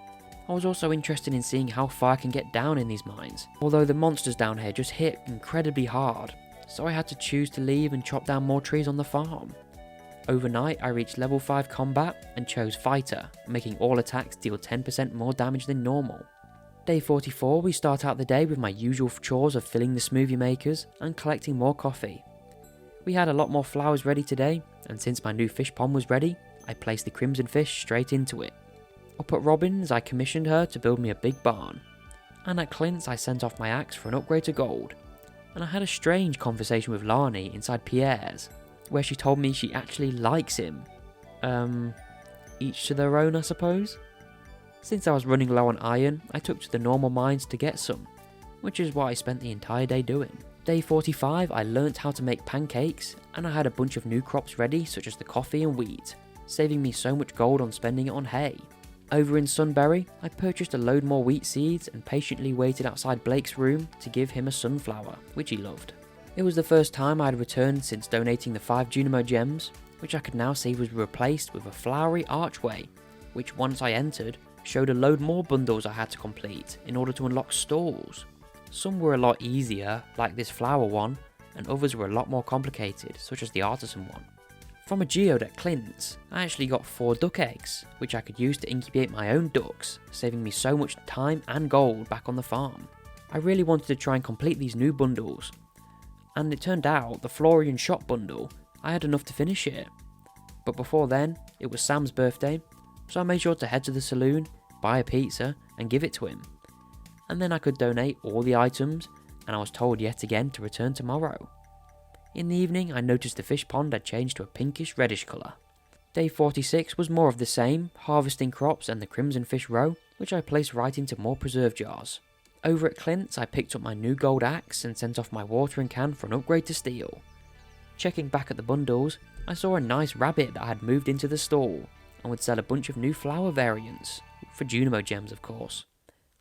I was also interested in seeing how far I can get down in these mines, although the monsters down here just hit incredibly hard, so I had to choose to leave and chop down more trees on the farm. Overnight, I reached level 5 combat and chose Fighter, making all attacks deal 10% more damage than normal. Day 44, we start out the day with my usual chores of filling the smoothie makers and collecting more coffee. We had a lot more flowers ready today, and since my new fish pond was ready, I placed the crimson fish straight into it. Up at Robin's, I commissioned her to build me a big barn. And at Clint's, I sent off my axe for an upgrade to gold. And I had a strange conversation with Lani inside Pierre's, where she told me she actually likes him. Each to their own, I suppose? Since I was running low on iron, I took to the normal mines to get some, which is what I spent the entire day doing. Day 45, I learnt how to make pancakes, and I had a bunch of new crops ready, such as the coffee and wheat, saving me so much gold on spending it on hay. Over in Sunberry, I purchased a load more wheat seeds and patiently waited outside Blake's room to give him a sunflower, which he loved. It was the first time I had returned since donating the 5 Junimo gems, which I could now see was replaced with a flowery archway, which once I entered, showed a load more bundles I had to complete in order to unlock stalls. Some were a lot easier, like this flower one, and others were a lot more complicated, such as the artisan one. From a geode at Clint's, I actually got 4 duck eggs, which I could use to incubate my own ducks, saving me so much time and gold back on the farm. I really wanted to try and complete these new bundles, and it turned out the Florian shop bundle, I had enough to finish it. But before then, it was Sam's birthday, so I made sure to head to the saloon, buy a pizza, and give it to him. And then I could donate all the items, and I was told yet again to return tomorrow. In the evening, I noticed the fish pond had changed to a pinkish-reddish colour. Day 46 was more of the same, harvesting crops and the crimson fish roe, which I placed right into more preserve jars. Over at Clint's, I picked up my new gold axe and sent off my watering can for an upgrade to steel. Checking back at the bundles, I saw a nice rabbit that I had moved into the stall, and would sell a bunch of new flower variants, for Junimo gems of course.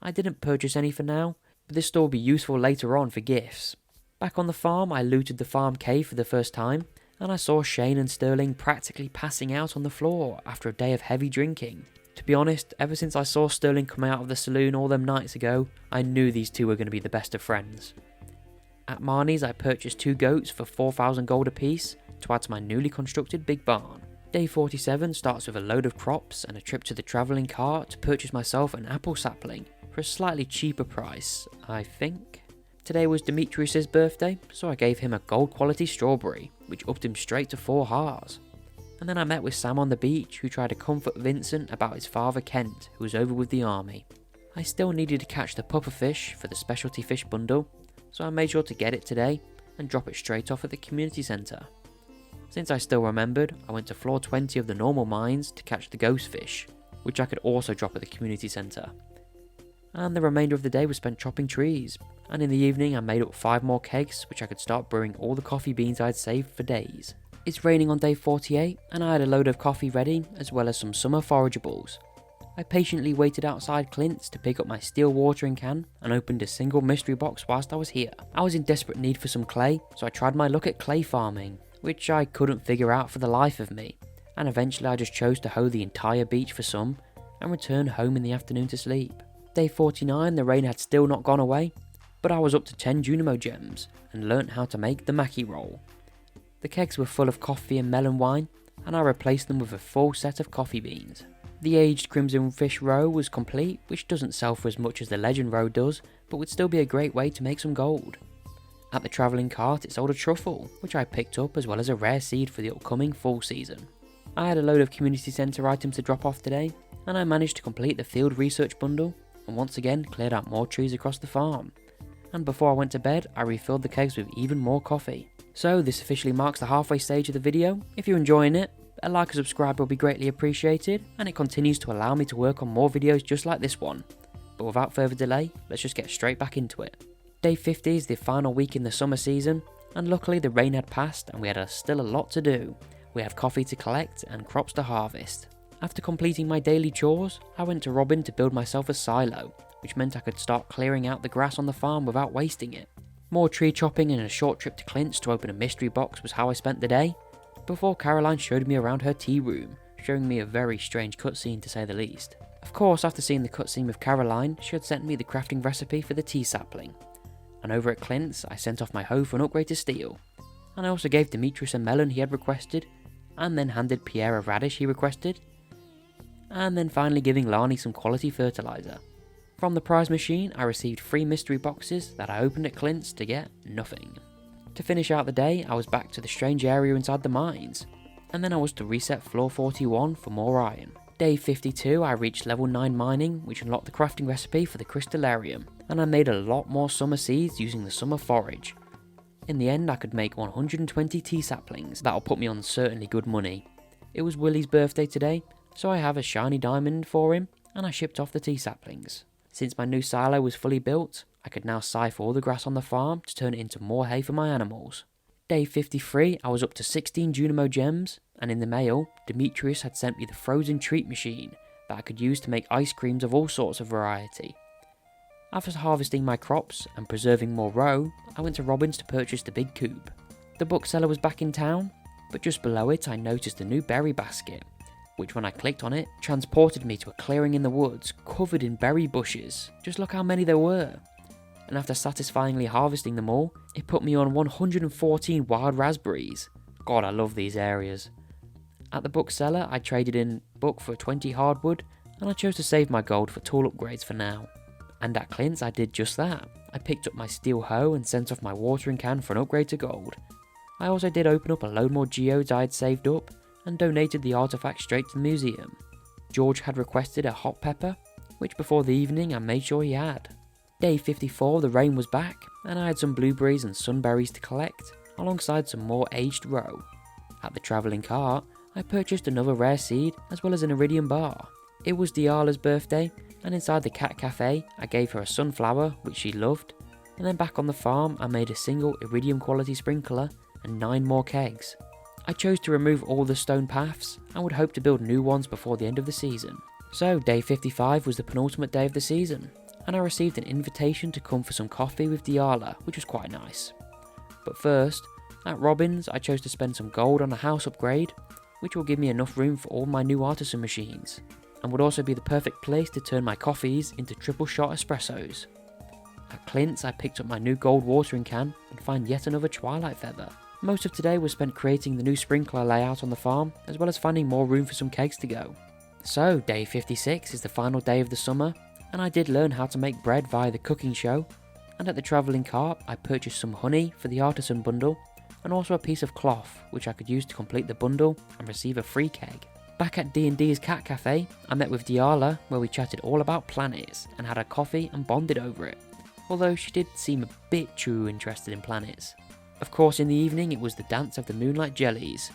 I didn't purchase any for now, but this store will be useful later on for gifts. Back on the farm, I looted the farm cave for the first time, and I saw Shane and Sterling practically passing out on the floor after a day of heavy drinking. To be honest, ever since I saw Sterling come out of the saloon all them nights ago, I knew these two were going to be the best of friends. At Marnie's, I purchased 2 goats for 4,000 gold apiece to add to my newly constructed big barn. Day 47 starts with a load of crops and a trip to the travelling cart to purchase myself an apple sapling for a slightly cheaper price, I think. Today was Demetrius's birthday, so I gave him a gold quality strawberry, which upped him straight to 4 hearts. And then I met with Sam on the beach, who tried to comfort Vincent about his father Kent, who was over with the army. I still needed to catch the pufferfish for the specialty fish bundle, so I made sure to get it today and drop it straight off at the community centre. Since I still remembered, I went to floor 20 of the normal mines to catch the ghost fish, which I could also drop at the community centre. And the remainder of the day was spent chopping trees, and in the evening I made up 5 more kegs which I could start brewing all the coffee beans I'd saved for days. It's raining on day 48, and I had a load of coffee ready, as well as some summer forageables. I patiently waited outside Clint's to pick up my steel watering can and opened a single mystery box whilst I was here. I was in desperate need for some clay, so I tried my luck at clay farming, which I couldn't figure out for the life of me, and eventually I just chose to hoe the entire beach for some, and return home in the afternoon to sleep. Day 49, the rain had still not gone away, but I was up to 10 Junimo gems, and learnt how to make the Mackie roll. The kegs were full of coffee and melon wine, and I replaced them with a full set of coffee beans. The aged crimson fish roe was complete, which doesn't sell for as much as the legend roe does, but would still be a great way to make some gold. At the travelling cart it sold a truffle, which I picked up, as well as a rare seed for the upcoming fall season. I had a load of community centre items to drop off today, and I managed to complete the field research bundle, and once again cleared out more trees across the farm. And before I went to bed, I refilled the kegs with even more coffee. So this officially marks the halfway stage of the video. If you're enjoying it, a like and subscribe will be greatly appreciated, and it continues to allow me to work on more videos just like this one. But without further delay, let's just get straight back into it. Day 50 is the final week in the summer season, and luckily the rain had passed and we had still a lot to do. We have coffee to collect and crops to harvest. After completing my daily chores, I went to Robin to build myself a silo, which meant I could start clearing out the grass on the farm without wasting it. More tree chopping and a short trip to Clint's to open a mystery box was how I spent the day, before Caroline showed me around her tea room, showing me a very strange cutscene to say the least. Of course, after seeing the cutscene with Caroline, she had sent me the crafting recipe for the tea sapling. And over at Clint's, I sent off my hoe for an upgrade to steel. And I also gave Demetrius a melon he had requested, and then handed Pierre a radish he requested, and then finally giving Lani some quality fertilizer. From the prize machine, I received 3 mystery boxes that I opened at Clint's to get nothing. To finish out the day, I was back to the strange area inside the mines, and then I was to reset floor 41 for more iron. Day 52, I reached level 9 mining, which unlocked the crafting recipe for the crystallarium, and I made a lot more summer seeds using the summer forage. In the end, I could make 120 tea saplings. That'll put me on certainly good money. It was Willie's birthday today, so I have a shiny diamond for him, and I shipped off the tea saplings. Since my new silo was fully built, I could now scythe all the grass on the farm to turn it into more hay for my animals. Day 53, I was up to 16 Junimo gems, and in the mail, Demetrius had sent me the frozen treat machine that I could use to make ice creams of all sorts of variety. After harvesting my crops and preserving more roe, I went to Robin's to purchase the big coop. The bookseller was back in town, but just below it I noticed a new berry basket, which when I clicked on it, transported me to a clearing in the woods covered in berry bushes. Just look how many there were. And after satisfyingly harvesting them all, it put me on 114 wild raspberries. God, I love these areas. At the bookseller, I traded in book for 20 hardwood, and I chose to save my gold for tool upgrades for now. And at Clint's, I did just that. I picked up my steel hoe and sent off my watering can for an upgrade to gold. I also did open up a load more geodes I had saved up, and donated the artifact straight to the museum. George had requested a hot pepper, which before the evening I made sure he had. Day 54, the rain was back, and I had some blueberries and sunberries to collect, alongside some more aged roe. At the travelling cart, I purchased another rare seed, as well as an iridium bar. It was Diala's birthday, and inside the cat cafe, I gave her a sunflower, which she loved, and then back on the farm, I made a single iridium quality sprinkler, and 9 more kegs. I chose to remove all the stone paths, and would hope to build new ones before the end of the season. So day 55 was the penultimate day of the season, and I received an invitation to come for some coffee with Diala, which was quite nice. But first, at Robin's I chose to spend some gold on a house upgrade, which will give me enough room for all my new artisan machines, and would also be the perfect place to turn my coffees into triple shot espressos. At Clint's I picked up my new gold watering can and find yet another twilight feather. Most of today was spent creating the new sprinkler layout on the farm, as well as finding more room for some kegs to go. So, day 56 is the final day of the summer, and I did learn how to make bread via the cooking show, and at the travelling cart I purchased some honey for the artisan bundle, and also a piece of cloth, which I could use to complete the bundle and receive a free keg. Back at D&D's cat cafe, I met with Diala, where we chatted all about planets, and had a coffee and bonded over it, although she did seem a bit too interested in planets. Of course, in the evening it was the dance of the moonlight jellies,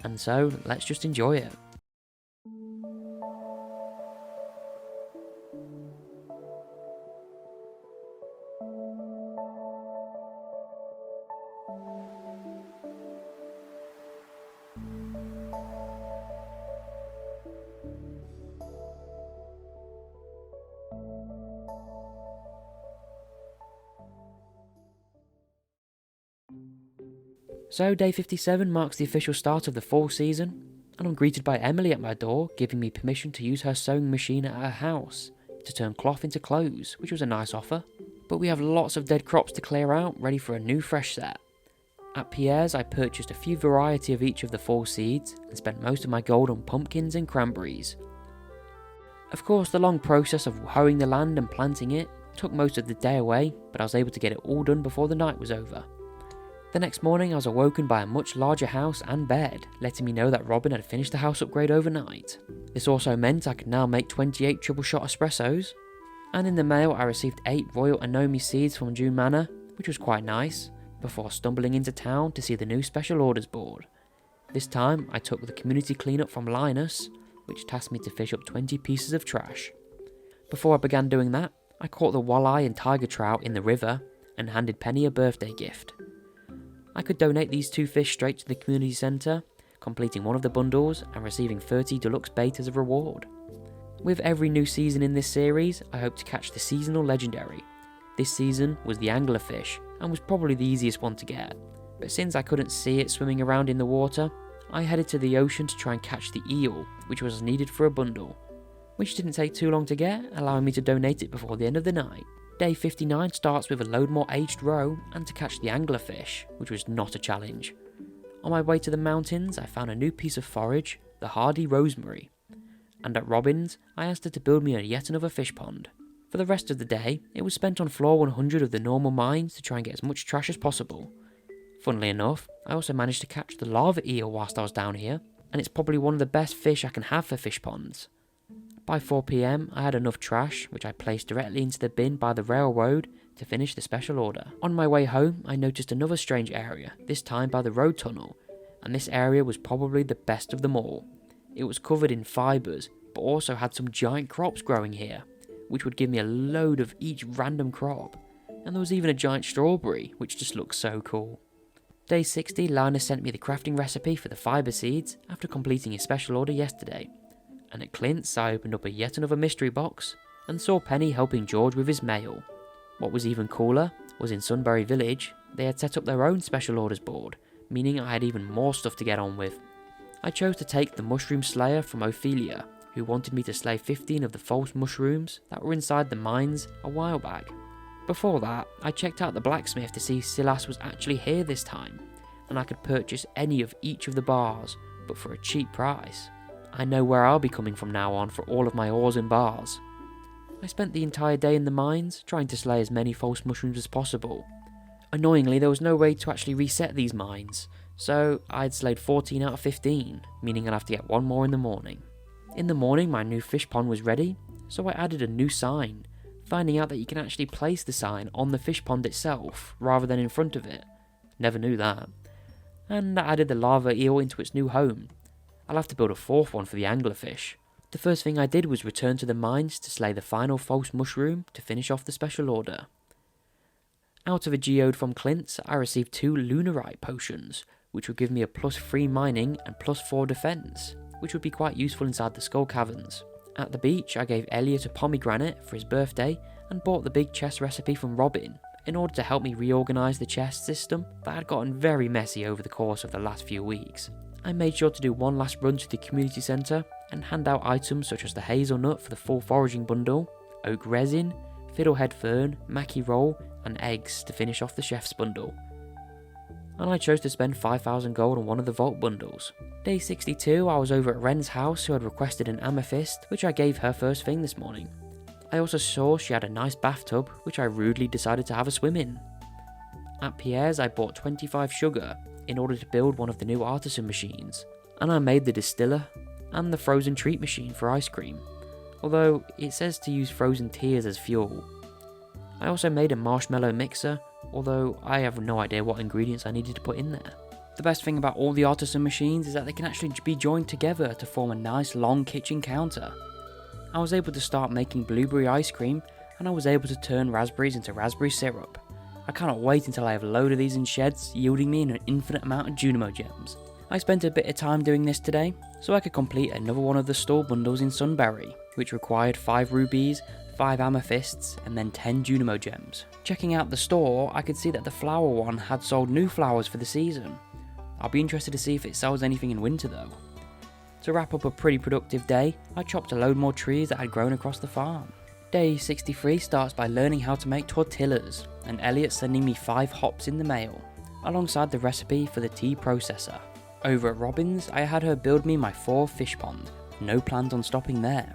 and so let's just enjoy it. So day 57 marks the official start of the fall season, and I'm greeted by Emily at my door, giving me permission to use her sewing machine at her house to turn cloth into clothes, which was a nice offer. But we have lots of dead crops to clear out, ready for a new fresh set. At Pierre's I purchased a few variety of each of the fall seeds, and spent most of my gold on pumpkins and cranberries. Of course, the long process of hoeing the land and planting it took most of the day away, but I was able to get it all done before the night was over. The next morning I was awoken by a much larger house and bed, letting me know that Robin had finished the house upgrade overnight. This also meant I could now make 28 triple shot espressos, and in the mail I received 8 Royal Anomi seeds from June Manor, which was quite nice, before stumbling into town to see the new special orders board. This time I took the community cleanup from Linus, which tasked me to fish up 20 pieces of trash. Before I began doing that, I caught the walleye and tiger trout in the river and handed Penny a birthday gift. I could donate these 2 fish straight to the community centre, completing one of the bundles and receiving 30 deluxe bait as a reward. With every new season in this series, I hope to catch the seasonal legendary. This season was the anglerfish and was probably the easiest one to get, but since I couldn't see it swimming around in the water, I headed to the ocean to try and catch the eel, which was needed for a bundle, which didn't take too long to get, allowing me to donate it before the end of the night. Day 59 starts with a load more aged roe and to catch the anglerfish, which was not a challenge. On my way to the mountains, I found a new piece of forage, the hardy rosemary, and at Robin's, I asked her to build me yet another fish pond. For the rest of the day, it was spent on floor 100 of the normal mines to try and get as much trash as possible. Funnily enough, I also managed to catch the lava eel whilst I was down here, and it's probably one of the best fish I can have for fish ponds. By 4 PM, I had enough trash, which I placed directly into the bin by the railroad to finish the special order. On my way home, I noticed another strange area, this time by the road tunnel, and this area was probably the best of them all. It was covered in fibres, but also had some giant crops growing here, which would give me a load of each random crop, and there was even a giant strawberry, which just looked so cool. Day 60, Lana sent me the crafting recipe for the fibre seeds after completing his special order yesterday, and at Clint's I opened up yet another mystery box and saw Penny helping George with his mail. What was even cooler was in Sunberry Village, they had set up their own special orders board, meaning I had even more stuff to get on with. I chose to take the mushroom slayer from Ophelia, who wanted me to slay 15 of the false mushrooms that were inside the mines a while back. Before that, I checked out the blacksmith to see Silas was actually here this time, and I could purchase any of each of the bars, but for a cheap price. I know where I'll be coming from now on for all of my ores and bars. I spent the entire day in the mines, trying to slay as many false mushrooms as possible. Annoyingly, there was no way to actually reset these mines, so I'd slayed 14 out of 15, meaning I'd have to get one more in the morning. In the morning, my new fish pond was ready, so I added a new sign, finding out that you can actually place the sign on the fish pond itself, rather than in front of it. Never knew that. And I added the lava eel into its new home. I'll have to build a 4th one for the anglerfish. The first thing I did was return to the mines to slay the final false mushroom to finish off the special order. Out of a geode from Clint's, I received 2 lunarite potions, which would give me a +3 mining and +4 defense, which would be quite useful inside the skull caverns. At the beach, I gave Elliot a pomegranate for his birthday and bought the big chest recipe from Robin in order to help me reorganise the chest system that had gotten very messy over the course of the last few weeks. I made sure to do one last run to the community centre and hand out items such as the hazelnut for the full foraging bundle, oak resin, fiddlehead fern, mackie roll and eggs to finish off the chef's bundle. And I chose to spend 5,000 gold on one of the vault bundles. Day 62, I was over at Wren's house who had requested an amethyst, which I gave her first thing this morning. I also saw she had a nice bathtub, which I rudely decided to have a swim in. At Pierre's, I bought 25 sugar in order to build one of the new artisan machines, and I made the distiller and the frozen treat machine for ice cream, although it says to use frozen tears as fuel. I also made a marshmallow mixer, although I have no idea what ingredients I needed to put in there. The best thing about all the artisan machines is that they can actually be joined together to form a nice long kitchen counter. I was able to start making blueberry ice cream, and I was able to turn raspberries into raspberry syrup. I cannot wait until I have a load of these in sheds, yielding me an infinite amount of Junimo gems. I spent a bit of time doing this today, so I could complete another one of the store bundles in Sunberry, which required 5 rubies, 5 amethysts, and then 10 Junimo gems. Checking out the store, I could see that the flower one had sold new flowers for the season. I'll be interested to see if it sells anything in winter though. To wrap up a pretty productive day, I chopped a load more trees that had grown across the farm. Day 63 starts by learning how to make tortillas, and Elliot sending me 5 hops in the mail, alongside the recipe for the tea processor. Over at Robin's, I had her build me my 4th fish pond, no plans on stopping there.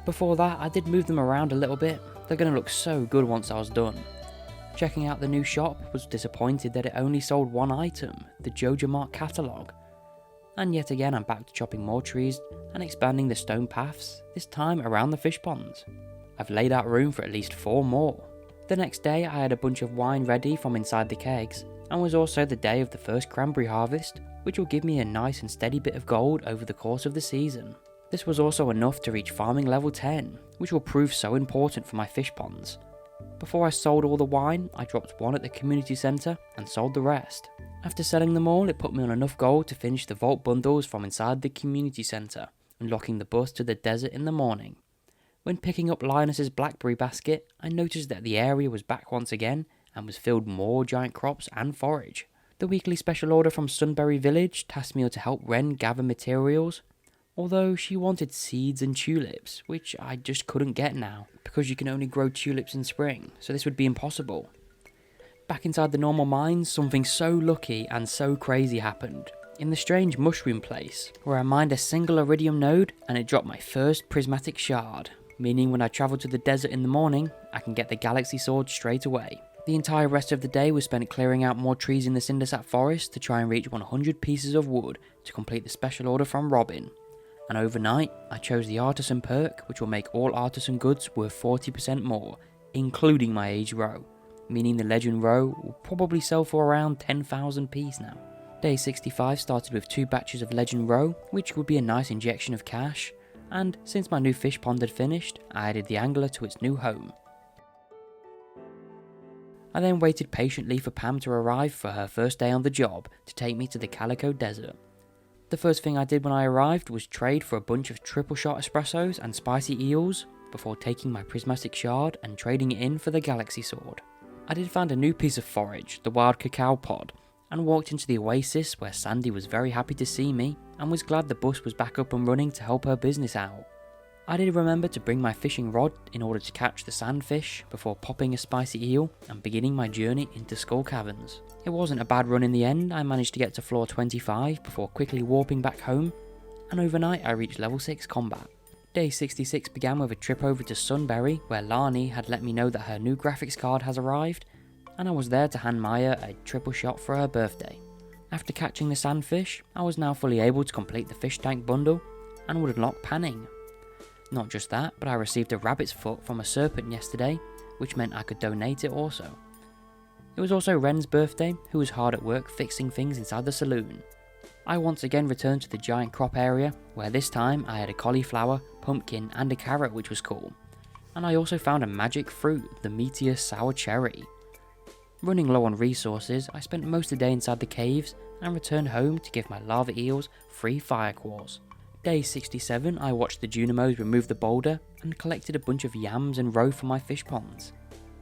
Before that, I did move them around a little bit, they're going to look so good once I was done. Checking out the new shop, was disappointed that it only sold 1 item, the Jojo Mart catalogue. And yet again I'm back to chopping more trees and expanding the stone paths, this time around the fish ponds. I've laid out room for at least 4 more. The next day I had a bunch of wine ready from inside the kegs, and was also the day of the first cranberry harvest, which will give me a nice and steady bit of gold over the course of the season. This was also enough to reach farming level 10, which will prove so important for my fish ponds. Before I sold all the wine, I dropped one at the community centre and sold the rest. After selling them all, it put me on enough gold to finish the vault bundles from inside the community centre, unlocking the bus to the desert in the morning. When picking up Linus's blackberry basket, I noticed that the area was back once again and was filled with more giant crops and forage. The weekly special order from Sunberry Village tasked me to help Wren gather materials, although she wanted seeds and tulips, which I just couldn't get now, because you can only grow tulips in spring, so this would be impossible. Back inside the normal mines, something so lucky and so crazy happened. In the strange mushroom place, where I mined a single iridium node and it dropped my first prismatic shard, meaning when I travel to the desert in the morning, I can get the galaxy sword straight away. The entire rest of the day was spent clearing out more trees in the Cindersap forest to try and reach 100 pieces of wood to complete the special order from Robin. And overnight, I chose the artisan perk, which will make all artisan goods worth 40% more, including my aged roe, meaning the legend roe will probably sell for around 10,000 piece now. Day 65 started with 2 batches of legend roe, which would be a nice injection of cash, and since my new fish pond had finished, I added the angler to its new home. I then waited patiently for Pam to arrive for her first day on the job to take me to the Calico Desert. The first thing I did when I arrived was trade for a bunch of triple shot espressos and spicy eels, before taking my prismatic shard and trading it in for the galaxy sword. I did find a new piece of forage, the wild cacao pod, and walked into the oasis where Sandy was very happy to see me and was glad the bus was back up and running to help her business out. I did remember to bring my fishing rod in order to catch the sandfish before popping a spicy eel and beginning my journey into Skull Caverns. It wasn't a bad run in the end. I managed to get to floor 25 before quickly warping back home, and overnight I reached level 6 combat. Day 66 began with a trip over to Sunberry, where Lani had let me know that her new graphics card has arrived, and I was there to hand Maya a triple shot for her birthday. After catching the sandfish, I was now fully able to complete the fish tank bundle and would unlock panning. Not just that, but I received a rabbit's foot from a serpent yesterday, which meant I could donate it also. It was also Wren's birthday, who was hard at work fixing things inside the saloon. I once again returned to the giant crop area, where this time I had a cauliflower, pumpkin and a carrot, which was cool. And I also found a magic fruit, the meteor sour cherry. Running low on resources, I spent most of the day inside the caves and returned home to give my lava eels 3 fire cores. Day 67, I watched the Junimos remove the boulder and collected a bunch of yams and roe for my fish ponds.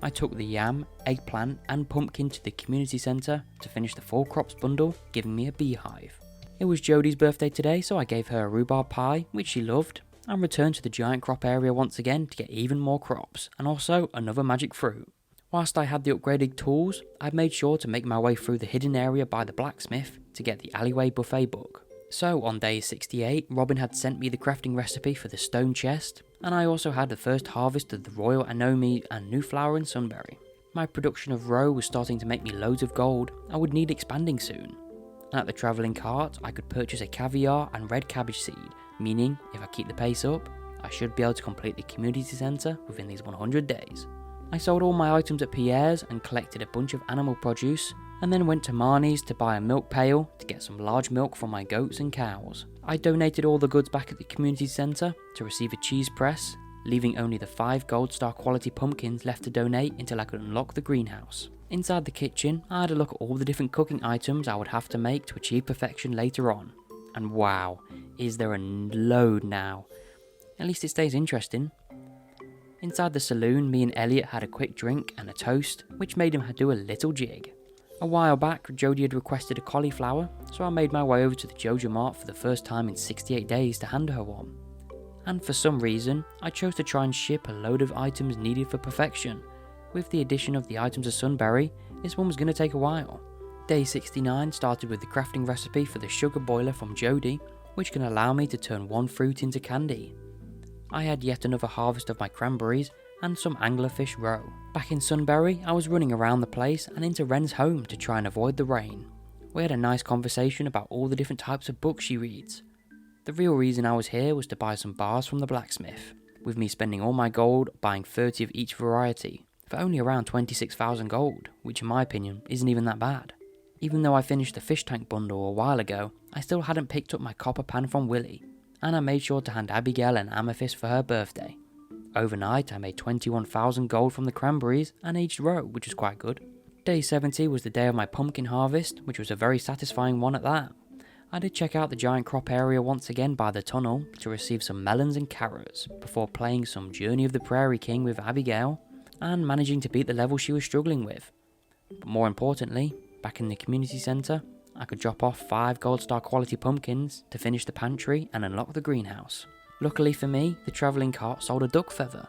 I took the yam, eggplant and pumpkin to the community centre to finish the 4 crops bundle, giving me a beehive. It was Jodie's birthday today, so I gave her a rhubarb pie, which she loved, and returned to the giant crop area once again to get even more crops, and also another magic fruit. Whilst I had the upgraded tools, I made sure to make my way through the hidden area by the blacksmith to get the alleyway buffet book. So on day 68, Robin had sent me the crafting recipe for the stone chest, and I also had the first harvest of the royal anemone and new flower in Sunberry. My production of roe was starting to make me loads of gold. I would need expanding soon. And at the travelling cart, I could purchase a caviar and red cabbage seed, meaning if I keep the pace up, I should be able to complete the community centre within these 100 days. I sold all my items at Pierre's and collected a bunch of animal produce, and then went to Marnie's to buy a milk pail to get some large milk for my goats and cows. I donated all the goods back at the community centre to receive a cheese press, leaving only the 5 gold star quality pumpkins left to donate until I could unlock the greenhouse. Inside the kitchen, I had a look at all the different cooking items I would have to make to achieve perfection later on. And wow, is there a load now. At least it stays interesting. Inside the saloon, me and Elliot had a quick drink and a toast, which made him do a little jig. A while back, Jodie had requested a cauliflower, so I made my way over to the Joja Mart for the first time in 68 days to hand her one. And for some reason, I chose to try and ship a load of items needed for perfection. With the addition of the items of Sunberry, this one was going to take a while. Day 69 started with the crafting recipe for the sugar boiler from Jodie, which can allow me to turn one fruit into candy. I had yet another harvest of my cranberries and some anglerfish roe. Back in Sunberry, I was running around the place and into Wren's home to try and avoid the rain. We had a nice conversation about all the different types of books she reads. The real reason I was here was to buy some bars from the blacksmith, with me spending all my gold buying 30 of each variety, for only around 26,000 gold, which in my opinion isn't even that bad. Even though I finished the fish tank bundle a while ago, I still hadn't picked up my copper pan from Willy, and I made sure to hand Abigail an amethyst for her birthday. Overnight I made 21,000 gold from the cranberries and aged roe, which was quite good. Day 70 was the day of my pumpkin harvest, which was a very satisfying one at that. I did check out the giant crop area once again by the tunnel to receive some melons and carrots, before playing some Journey of the Prairie King with Abigail, and managing to beat the level she was struggling with. But more importantly, back in the community centre, I could drop off 5 gold star quality pumpkins to finish the pantry and unlock the greenhouse. Luckily for me, the travelling cart sold a duck feather.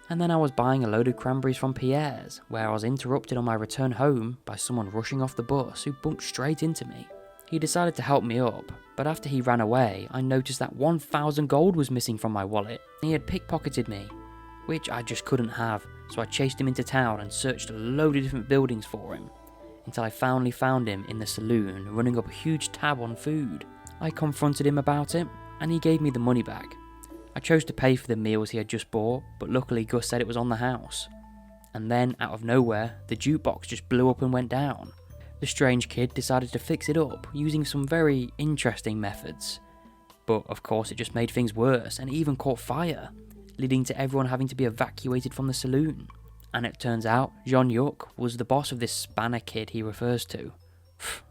And then I was buying a load of cranberries from Pierre's, where I was interrupted on my return home by someone rushing off the bus who bumped straight into me. He decided to help me up, but after he ran away, I noticed that 1,000 gold was missing from my wallet. He had pickpocketed me, which I just couldn't have, so I chased him into town and searched a load of different buildings for him, until I finally found him in the saloon running up a huge tab on food. I confronted him about it, and he gave me the money back. I chose to pay for the meals he had just bought, but luckily Gus said it was on the house. And then, out of nowhere, the jukebox just blew up and went down. The strange kid decided to fix it up using some very interesting methods. But of course it just made things worse, and it even caught fire, leading to everyone having to be evacuated from the saloon. And it turns out Jonghyuk was the boss of this Spanner kid he refers to.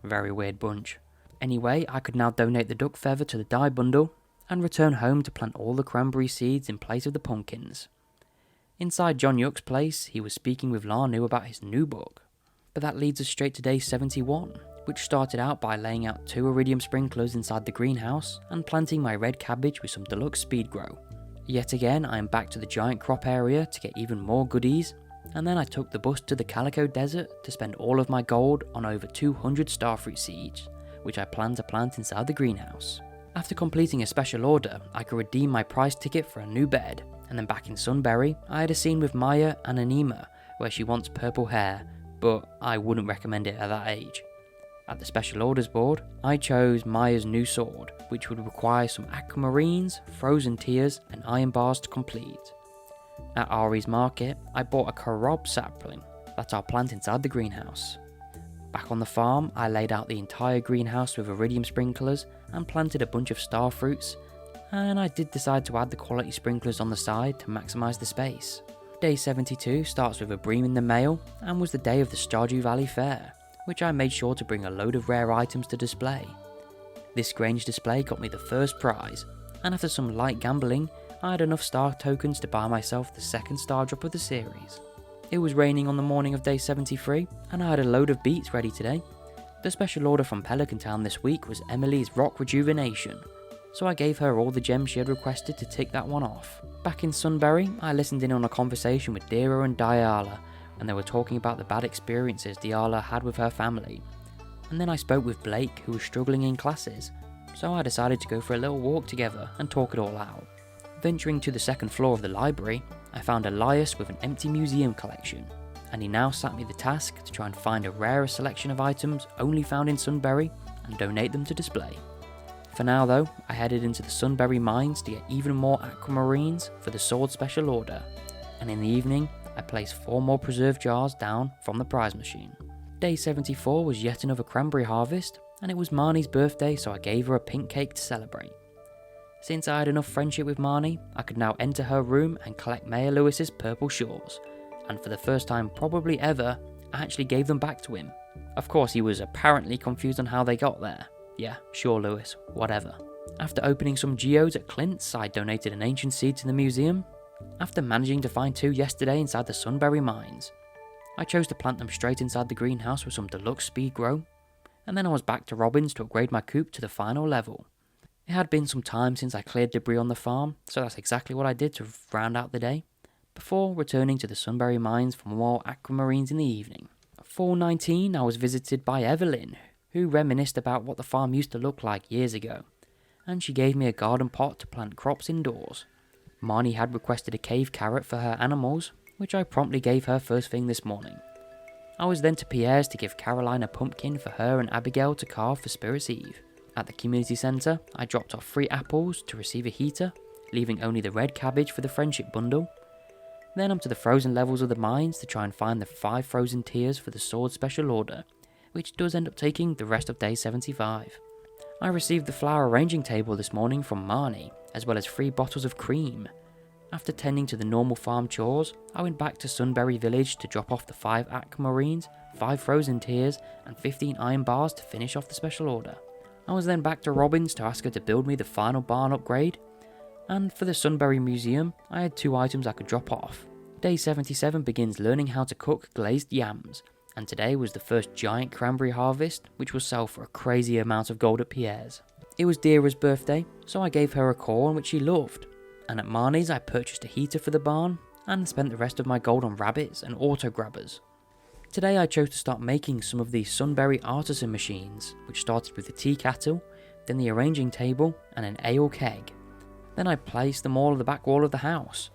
Very weird bunch. Anyway, I could now donate the duck feather to the dye bundle, and return home to plant all the cranberry seeds in place of the pumpkins. Inside Jonghyuk's place, he was speaking with Lani about his new book. But that leads us straight to day 71, which started out by laying out 2 iridium sprinklers inside the greenhouse and planting my red cabbage with some deluxe speed grow. Yet again, I am back to the giant crop area to get even more goodies, and then I took the bus to the Calico Desert to spend all of my gold on over 200 starfruit seeds, which I plan to plant inside the greenhouse. After completing a special order, I could redeem my prize ticket for a new bed, and then back in Sunberry, I had a scene with Maya and Anima where she wants purple hair, but I wouldn't recommend it at that age. At the special orders board, I chose Maya's new sword, which would require some aquamarines, frozen tears, and iron bars to complete. At Ari's market, I bought a carob sapling that I'll plant inside the greenhouse. Back on the farm, I laid out the entire greenhouse with iridium sprinklers and planted a bunch of star fruits, and I did decide to add the quality sprinklers on the side to maximise the space. Day 72 starts with a bream in the mail and was the day of the Stardew Valley fair, which I made sure to bring a load of rare items to display. This Grange display got me the first prize, and after some light gambling, I had enough star tokens to buy myself the second star drop of the series. It was raining on the morning of day 73, and I had a load of beets ready today. The special order from Pelican Town this week was Emily's Rock Rejuvenation, so I gave her all the gems she had requested to tick that one off. Back in Sunberry, I listened in on a conversation with Dira and Diala, and they were talking about the bad experiences Diala had with her family. And then I spoke with Blake, who was struggling in classes, so I decided to go for a little walk together and talk it all out. Venturing to the second floor of the library, I found Elias with an empty museum collection, and he now sat me the task to try and find a rarer selection of items only found in Sunberry and donate them to display. For now though, I headed into the Sunberry mines to get even more aquamarines for the sword special order, and in the evening I placed 4 more preserve jars down from the prize machine. Day 74 was yet another cranberry harvest, and it was Marnie's birthday, so I gave her a pink cake to celebrate. Since I had enough friendship with Marnie, I could now enter her room and collect Mayor Lewis's purple shawls, and for the first time probably ever, I actually gave them back to him. Of course, he was apparently confused on how they got there. Yeah, sure Lewis, whatever. After opening some geodes at Clint's, I donated an ancient seed to the museum. After managing to find 2 yesterday inside the Sunberry mines, I chose to plant them straight inside the greenhouse with some deluxe speed grow, and then I was back to Robin's to upgrade my coop to the final level. It had been some time since I cleared debris on the farm, so that's exactly what I did to round out the day, before returning to the Sunberry mines for more aquamarines in the evening. At 4:19 I was visited by Evelyn, who reminisced about what the farm used to look like years ago, and she gave me a garden pot to plant crops indoors. Marnie had requested a cave carrot for her animals, which I promptly gave her first thing this morning. I was then to Pierre's to give Caroline a pumpkin for her and Abigail to carve for Spirit's Eve. At the community centre, I dropped off 3 apples to receive a heater, leaving only the red cabbage for the friendship bundle. Then I'm to the frozen levels of the mines to try and find the 5 frozen tiers for the sword special order, which does end up taking the rest of day 75. I received the flower arranging table this morning from Lani, as well as 3 bottles of cream. After tending to the normal farm chores, I went back to Sunberry Village to drop off the 5 aquamarines, 5 frozen tiers, and 15 iron bars to finish off the special order. I was then back to Robin's to ask her to build me the final barn upgrade, and for the Sunberry Museum, I had 2 items I could drop off. Day 77 begins learning how to cook glazed yams, and today was the first giant cranberry harvest, which will sell for a crazy amount of gold at Pierre's. It was Dira's birthday, so I gave her a call which she loved, and at Marnie's I purchased a heater for the barn, and spent the rest of my gold on rabbits and auto grabbers. Today I chose to start making some of these Sunberry artisan machines, which started with the tea kettle, then the arranging table, and an ale keg. Then I placed them all at the back wall of the house.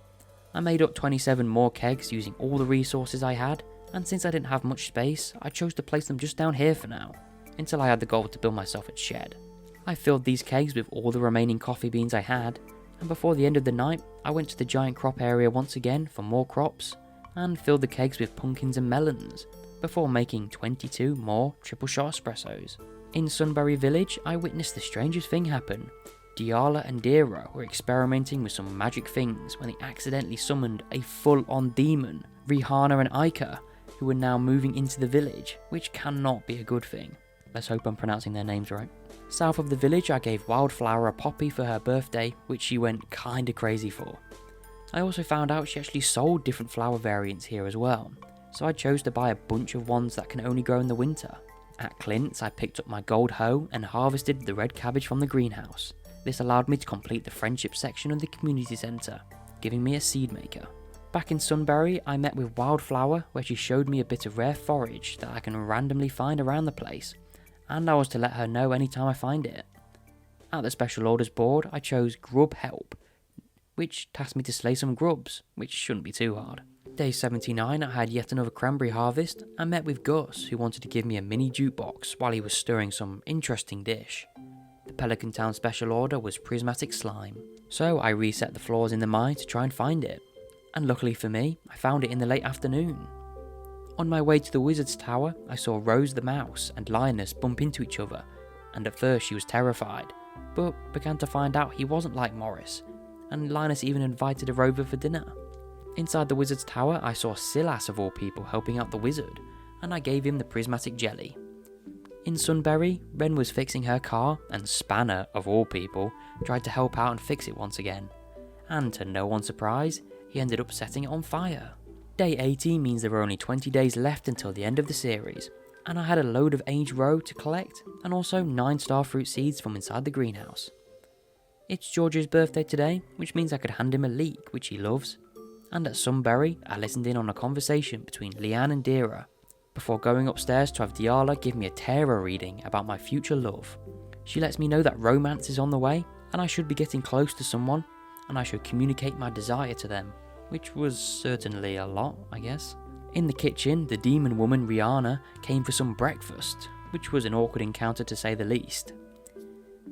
I made up 27 more kegs using all the resources I had, and since I didn't have much space, I chose to place them just down here for now, until I had the gold to build myself a shed. I filled these kegs with all the remaining coffee beans I had, and before the end of the night, I went to the giant crop area once again for more crops, and filled the kegs with pumpkins and melons, before making 22 more triple shot espressos. In Sunberry Village, I witnessed the strangest thing happen. Diala and Dira were experimenting with some magic things when they accidentally summoned a full-on demon, Rihanna and Aika, who were now moving into the village, which cannot be a good thing. Let's hope I'm pronouncing their names right. South of the village, I gave Wildflour a poppy for her birthday, which she went kinda crazy for. I also found out she actually sold different flower variants here as well, so I chose to buy a bunch of ones that can only grow in the winter. At Clint's, I picked up my gold hoe and harvested the red cabbage from the greenhouse. This allowed me to complete the friendship section of the community centre, giving me a seed maker. Back in Sunberry, I met with Wildflour, where she showed me a bit of rare forage that I can randomly find around the place, and I was to let her know anytime I find it. At the special orders board, I chose Grub Help, which tasked me to slay some grubs, which shouldn't be too hard. Day 79, I had yet another cranberry harvest, and met with Gus, who wanted to give me a mini jukebox while he was stirring some interesting dish. The Pelican Town special order was prismatic slime, so I reset the floors in the mine to try and find it, and luckily for me, I found it in the late afternoon. On my way to the Wizard's Tower, I saw Rose the Mouse and Linus bump into each other, and at first she was terrified, but began to find out he wasn't like Morris, and Linus even invited her over for dinner. Inside the Wizard's Tower, I saw Silas of all people helping out the wizard, and I gave him the prismatic jelly. In Sunberry, Wren was fixing her car, and Spanner, of all people, tried to help out and fix it once again, and to no one's surprise, he ended up setting it on fire. Day 80 means there were only 20 days left until the end of the series, and I had a load of Age Row to collect, and also 9 starfruit seeds from inside the greenhouse. It's George's birthday today, which means I could hand him a leek, which he loves. And at Sunberry, I listened in on a conversation between Leanne and Dira, before going upstairs to have Diala give me a tarot reading about my future love. She lets me know that romance is on the way, and I should be getting close to someone, and I should communicate my desire to them, which was certainly a lot, I guess. In the kitchen, the demon woman Rihanna came for some breakfast, which was an awkward encounter to say the least.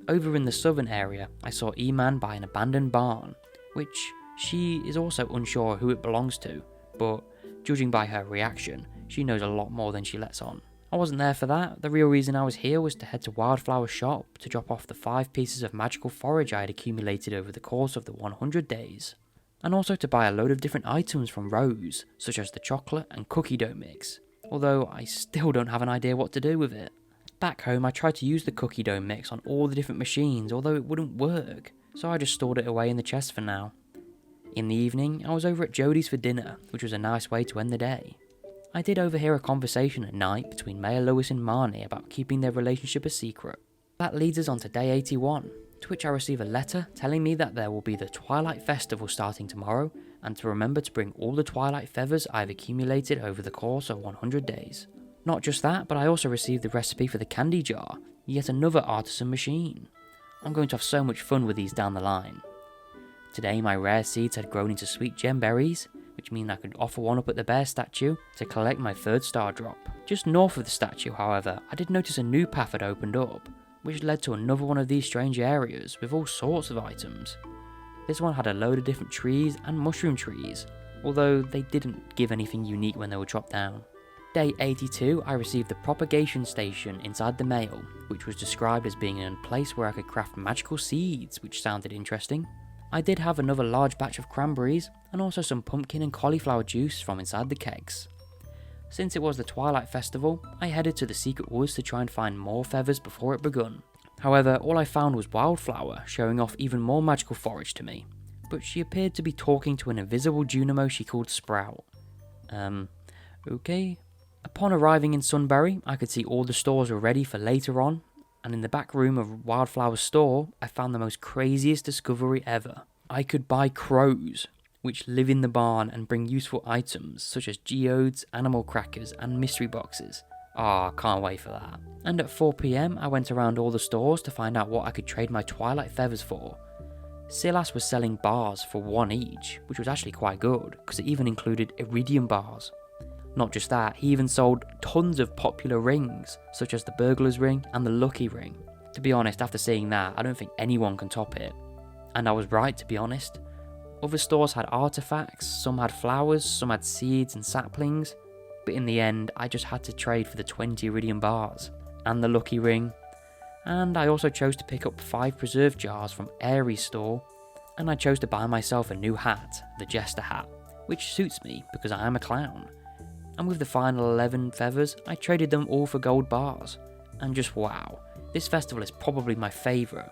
Over in the southern area, I saw E-Man by an abandoned barn, which she is also unsure who it belongs to, but judging by her reaction, she knows a lot more than she lets on. I wasn't there for that. The real reason I was here was to head to Wildflour's shop to drop off the 5 pieces of magical forage I had accumulated over the course of the 100 days. And also to buy a load of different items from Rose, such as the chocolate and cookie dough mix, although I still don't have an idea what to do with it. Back home I tried to use the cookie dough mix on all the different machines, although it wouldn't work, so I just stored it away in the chest for now. In the evening, I was over at Jodie's for dinner, which was a nice way to end the day. I did overhear a conversation at night between Mayor Lewis and Marnie about keeping their relationship a secret. That leads us on to day 81, to which I receive a letter telling me that there will be the Twilight Festival starting tomorrow, and to remember to bring all the Twilight feathers I've accumulated over the course of 100 days. Not just that, but I also received the recipe for the candy jar, yet another artisan machine. I'm going to have so much fun with these down the line. Today my rare seeds had grown into sweet gem berries, which means I could offer one up at the bear statue to collect my 3rd star drop. Just north of the statue, however, I did notice a new path had opened up, which led to another one of these strange areas with all sorts of items. This one had a load of different trees and mushroom trees, although they didn't give anything unique when they were dropped down. Day 82, I received the propagation station inside the mail, which was described as being a place where I could craft magical seeds, which sounded interesting. I did have another large batch of cranberries, and also some pumpkin and cauliflower juice from inside the kegs. Since it was the Twilight Festival, I headed to the secret woods to try and find more feathers before it begun. However, all I found was Wildflower, showing off even more magical forage to me, but she appeared to be talking to an invisible Junimo she called Sprout. Okay. Upon arriving in Sunberry, I could see all the stores were ready for later on, and in the back room of Wildflower's store, I found the most craziest discovery ever. I could buy crows, which live in the barn and bring useful items such as geodes, animal crackers, and mystery boxes. Can't wait for that. And at 4 PM, I went around all the stores to find out what I could trade my Twilight feathers for. Silas was selling bars for 1 each, which was actually quite good, because it even included iridium bars. Not just that, he even sold tons of popular rings, such as the Burglar's Ring and the Lucky Ring. To be honest, after seeing that, I don't think anyone can top it. And I was right, to be honest. Other stores had artifacts, some had flowers, some had seeds and saplings, but in the end, I just had to trade for the 20 iridium bars, and the Lucky Ring, and I also chose to pick up 5 preserve jars from Aries' store, and I chose to buy myself a new hat, the Jester hat, which suits me because I am a clown. And with the final 11 feathers, I traded them all for gold bars. And just wow, this festival is probably my favourite.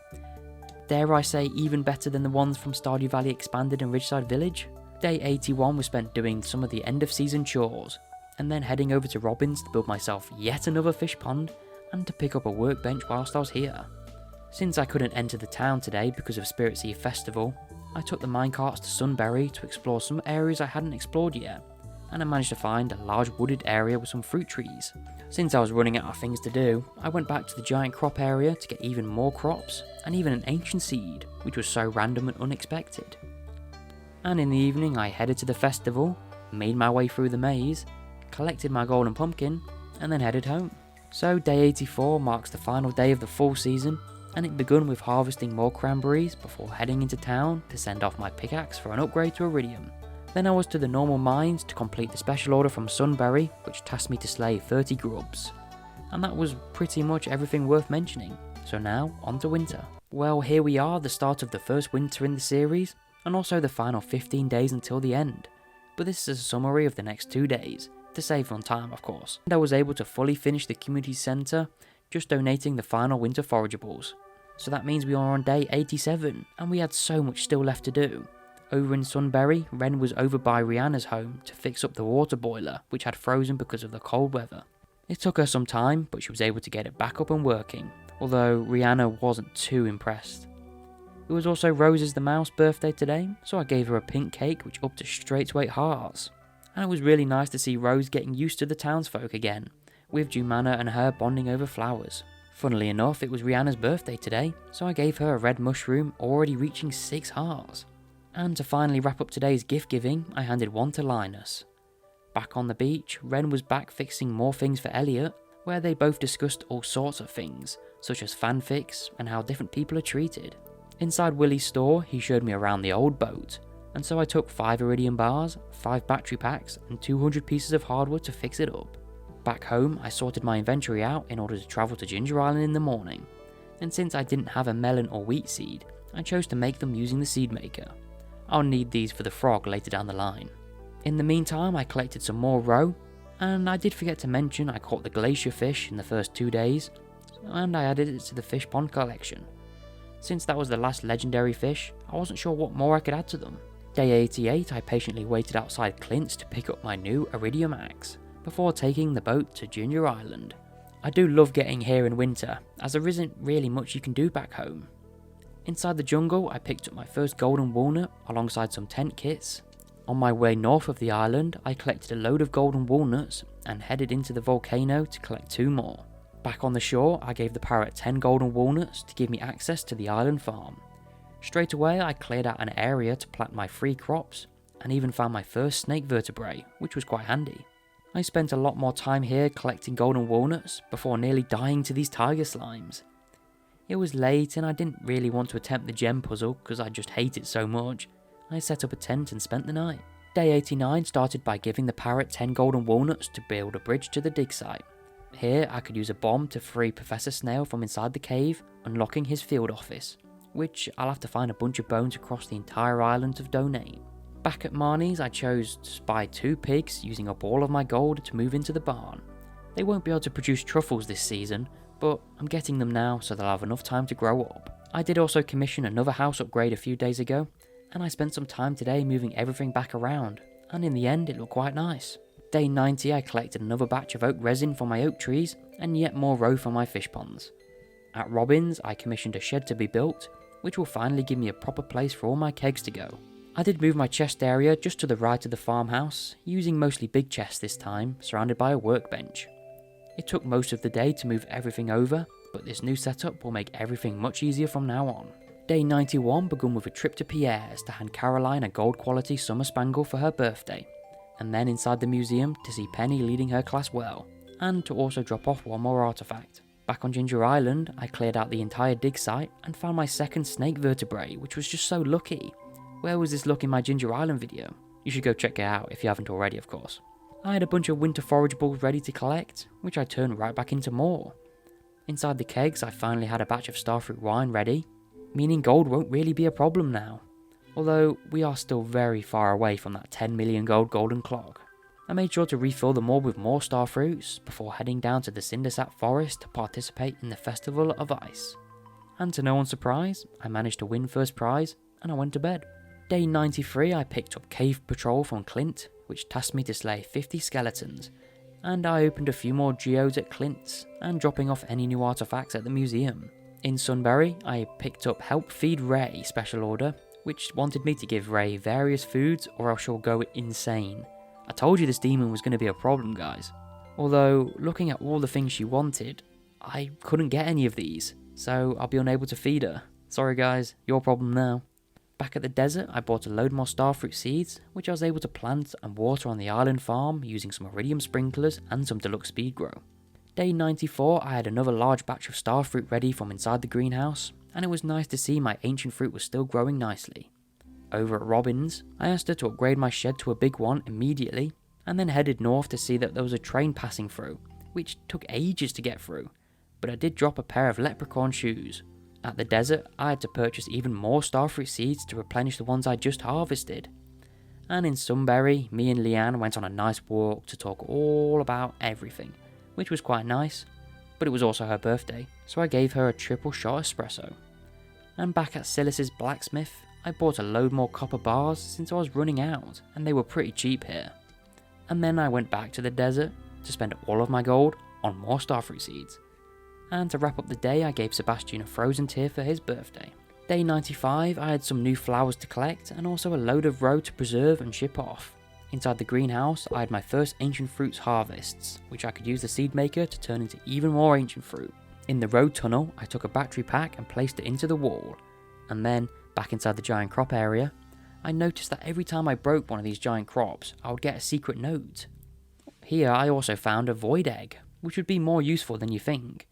Dare I say even better than the ones from Stardew Valley Expanded and Ridgeside Village? Day 81 was spent doing some of the end of season chores, and then heading over to Robin's to build myself yet another fish pond, and to pick up a workbench whilst I was here. Since I couldn't enter the town today because of Spirit's Eve Festival, I took the minecarts to Sunberry to explore some areas I hadn't explored yet, and I managed to find a large wooded area with some fruit trees. Since I was running out of things to do, I went back to the giant crop area to get even more crops, and even an ancient seed, which was so random and unexpected. And in the evening I headed to the festival, made my way through the maze, collected my golden pumpkin, and then headed home. So day 84 marks the final day of the full season, and it begun with harvesting more cranberries before heading into town to send off my pickaxe for an upgrade to iridium. Then I was to the normal mines to complete the special order from Sunberry, which tasked me to slay 30 grubs. And that was pretty much everything worth mentioning. So now, on to winter. Well, here we are, the start of the first winter in the series, and also the final 15 days until the end. But this is a summary of the next 2 days, to save on time of course. And I was able to fully finish the community centre, just donating the final winter forageables. So that means we are on day 87, and we had so much still left to do. Over in Sunberry, Wren was over by Rihanna's home to fix up the water boiler, which had frozen because of the cold weather. It took her some time, but she was able to get it back up and working, although Rihanna wasn't too impressed. It was also Rose's the mouse birthday today, so I gave her a pink cake which upped her straight to 8 hearts. And it was really nice to see Rose getting used to the townsfolk again, with Jumana and her bonding over flowers. Funnily enough, it was Rihanna's birthday today, so I gave her a red mushroom already reaching 6 hearts. And to finally wrap up today's gift giving, I handed one to Linus. Back on the beach, Wren was back fixing more things for Elliot, where they both discussed all sorts of things, such as fanfics and how different people are treated. Inside Willie's store, he showed me around the old boat, and so I took 5 iridium bars, 5 battery packs, and 200 pieces of hardwood to fix it up. Back home, I sorted my inventory out in order to travel to Ginger Island in the morning, and since I didn't have a melon or wheat seed, I chose to make them using the seed maker. I'll need these for the frog later down the line. In the meantime, I collected some more roe, and I did forget to mention I caught the glacier fish in the first 2 days, and I added it to the fish pond collection. Since that was the last legendary fish, I wasn't sure what more I could add to them. Day 88, I patiently waited outside Clint's to pick up my new iridium axe, before taking the boat to Ginger Island. I do love getting here in winter, as there isn't really much you can do back home. Inside the jungle, I picked up my first golden walnut alongside some tent kits. On my way north of the island, I collected a load of golden walnuts and headed into the volcano to collect 2 more. Back on the shore, I gave the parrot 10 golden walnuts to give me access to the island farm. Straight away, I cleared out an area to plant my 3 crops and even found my first snake vertebrae, which was quite handy. I spent a lot more time here collecting golden walnuts before nearly dying to these tiger slimes. It was late and I didn't really want to attempt the gem puzzle because I just hate it so much. I set up a tent and spent the night. Day 89 started by giving the parrot 10 golden walnuts to build a bridge to the dig site. Here I could use a bomb to free Professor Snail from inside the cave, unlocking his field office, which I'll have to find a bunch of bones across the entire island to donate. Back at Marnie's, I chose to buy 2 pigs, using up all of my gold to move into the barn. They won't be able to produce truffles this season, but I'm getting them now so they'll have enough time to grow up. I did also commission another house upgrade a few days ago, and I spent some time today moving everything back around, and in the end it looked quite nice. Day 90 I collected another batch of oak resin for my oak trees, and yet more roe for my fish ponds. At Robin's I commissioned a shed to be built, which will finally give me a proper place for all my kegs to go. I did move my chest area just to the right of the farmhouse, using mostly big chests this time, surrounded by a workbench. It took most of the day to move everything over, but this new setup will make everything much easier from now on. Day 91 began with a trip to Pierre's to hand Caroline a gold quality summer spangle for her birthday, and then inside the museum to see Penny leading her class well, and to also drop off one more artifact. Back on Ginger Island, I cleared out the entire dig site and found my second snake vertebrae, which was just so lucky. Where was this look in my Ginger Island video? You should go check it out if you haven't already, of course. I had a bunch of winter forageables ready to collect, which I turned right back into more. Inside the kegs I finally had a batch of starfruit wine ready, meaning gold won't really be a problem now. Although we are still very far away from that 10 million gold golden clock. I made sure to refill them all with more starfruits before heading down to the Cindersap forest to participate in the Festival of Ice. And to no one's surprise, I managed to win first prize and I went to bed. Day 93 I picked up Cave Patrol from Clint, which tasked me to slay 50 skeletons, and I opened a few more geodes at Clint's and dropping off any new artifacts at the museum. In Sunberry, I picked up Help Feed Ray special order, which wanted me to give Ray various foods or else she'll go insane. I told you this demon was going to be a problem, guys. Although, looking at all the things she wanted, I couldn't get any of these, so I'll be unable to feed her. Sorry guys, your problem now. Back at the desert, I bought a load more starfruit seeds, which I was able to plant and water on the island farm using some iridium sprinklers and some deluxe speed grow. Day 94, I had another large batch of starfruit ready from inside the greenhouse, and it was nice to see my ancient fruit was still growing nicely. Over at Robin's, I asked her to upgrade my shed to a big one immediately, and then headed north to see that there was a train passing through, which took ages to get through, but I did drop a pair of leprechaun shoes. At the desert, I had to purchase even more starfruit seeds to replenish the ones I just harvested. And in Sunberry, me and Leanne went on a nice walk to talk all about everything, which was quite nice, but it was also her birthday, so I gave her a triple shot espresso. And back at Silas's blacksmith, I bought a load more copper bars since I was running out, and they were pretty cheap here. And then I went back to the desert to spend all of my gold on more starfruit seeds. And to wrap up the day, I gave Sebastian a frozen tear for his birthday. Day 95, I had some new flowers to collect and also a load of roe to preserve and ship off. Inside the greenhouse, I had my first ancient fruits harvests, which I could use the seed maker to turn into even more ancient fruit. In the road tunnel, I took a battery pack and placed it into the wall. And then, back inside the giant crop area, I noticed that every time I broke one of these giant crops, I would get a secret note. Here I also found a void egg, which would be more useful than you think.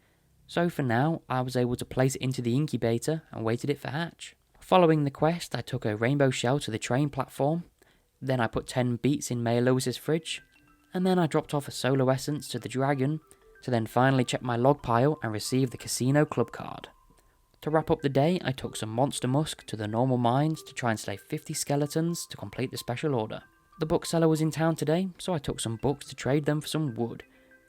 So for now, I was able to place it into the incubator and waited it for hatch. Following the quest, I took a rainbow shell to the train platform, then I put 10 beets in Maya Lewis's fridge, and then I dropped off a solo essence to the dragon, to then finally check my log pile and receive the casino club card. To wrap up the day, I took some monster musk to the normal mines to try and slay 50 skeletons to complete the special order. The bookseller was in town today, so I took some books to trade them for some wood,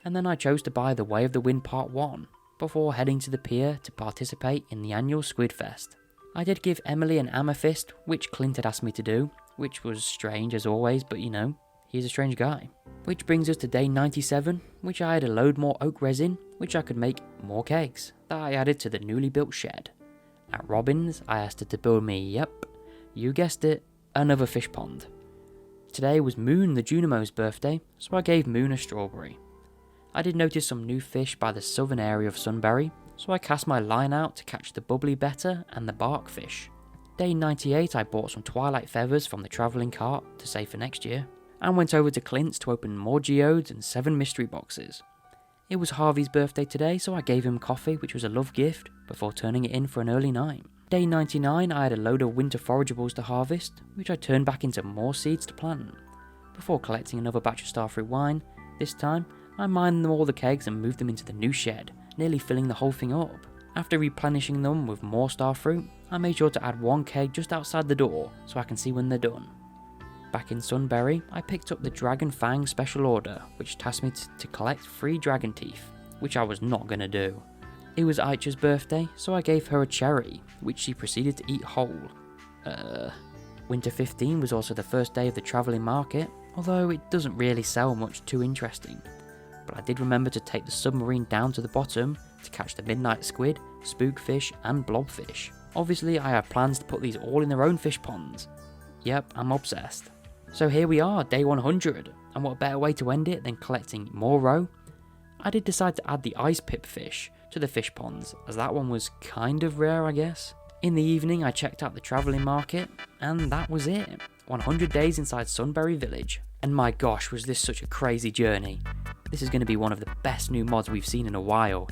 and then I chose to buy The Way of the Wind Part 1, before heading to the pier to participate in the annual Squid Fest. I did give Emily an amethyst, which Clint had asked me to do, which was strange as always, but you know, he's a strange guy. Which brings us to day 97, which I had a load more oak resin, which I could make more kegs, that I added to the newly built shed. At Robin's, I asked her to build me, yep, you guessed it, another fish pond. Today was Moon the Junimo's birthday, so I gave Moon a strawberry. I did notice some new fish by the southern area of Sunberry, so I cast my line out to catch the bubbly better and the bark fish. Day 98 I bought some twilight feathers from the travelling cart to save for next year, and went over to Clint's to open more geodes and 7 mystery boxes. It was Harvey's birthday today, so I gave him coffee, which was a love gift, before turning it in for an early night. Day 99 I had a load of winter forageables to harvest, which I turned back into more seeds to plant. before collecting another batch of starfruit wine. This time, I mined all the kegs and moved them into the new shed, nearly filling the whole thing up. After replenishing them with more starfruit, I made sure to add one keg just outside the door so I can see when they're done. Back in Sunberry, I picked up the Dragon Fang special order, which tasked me to collect 3 dragon teeth, which I was not going to do. It was Aicha's birthday, so I gave her a cherry, which she proceeded to eat whole. Winter 15 was also the first day of the travelling market, although it doesn't really sell much too interesting. But I did remember to take the submarine down to the bottom to catch the midnight squid, spookfish and blobfish. Obviously I have plans to put these all in their own fish ponds. Yep, I'm obsessed. So here we are, day 100, and what better way to end it than collecting more roe? I did decide to add the ice pip fish to the fish ponds, as that one was kind of rare I guess. In the evening I checked out the travelling market, and that was it. 100 days inside Sunberry Village. And my gosh, was this such a crazy journey. This is going to be one of the best new mods we've seen in a while.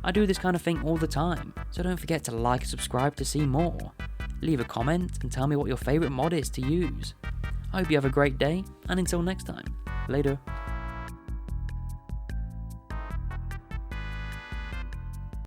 I do this kind of thing all the time, so don't forget to like and subscribe to see more. Leave a comment and tell me what your favourite mod is to use. I hope you have a great day, and until next time, later.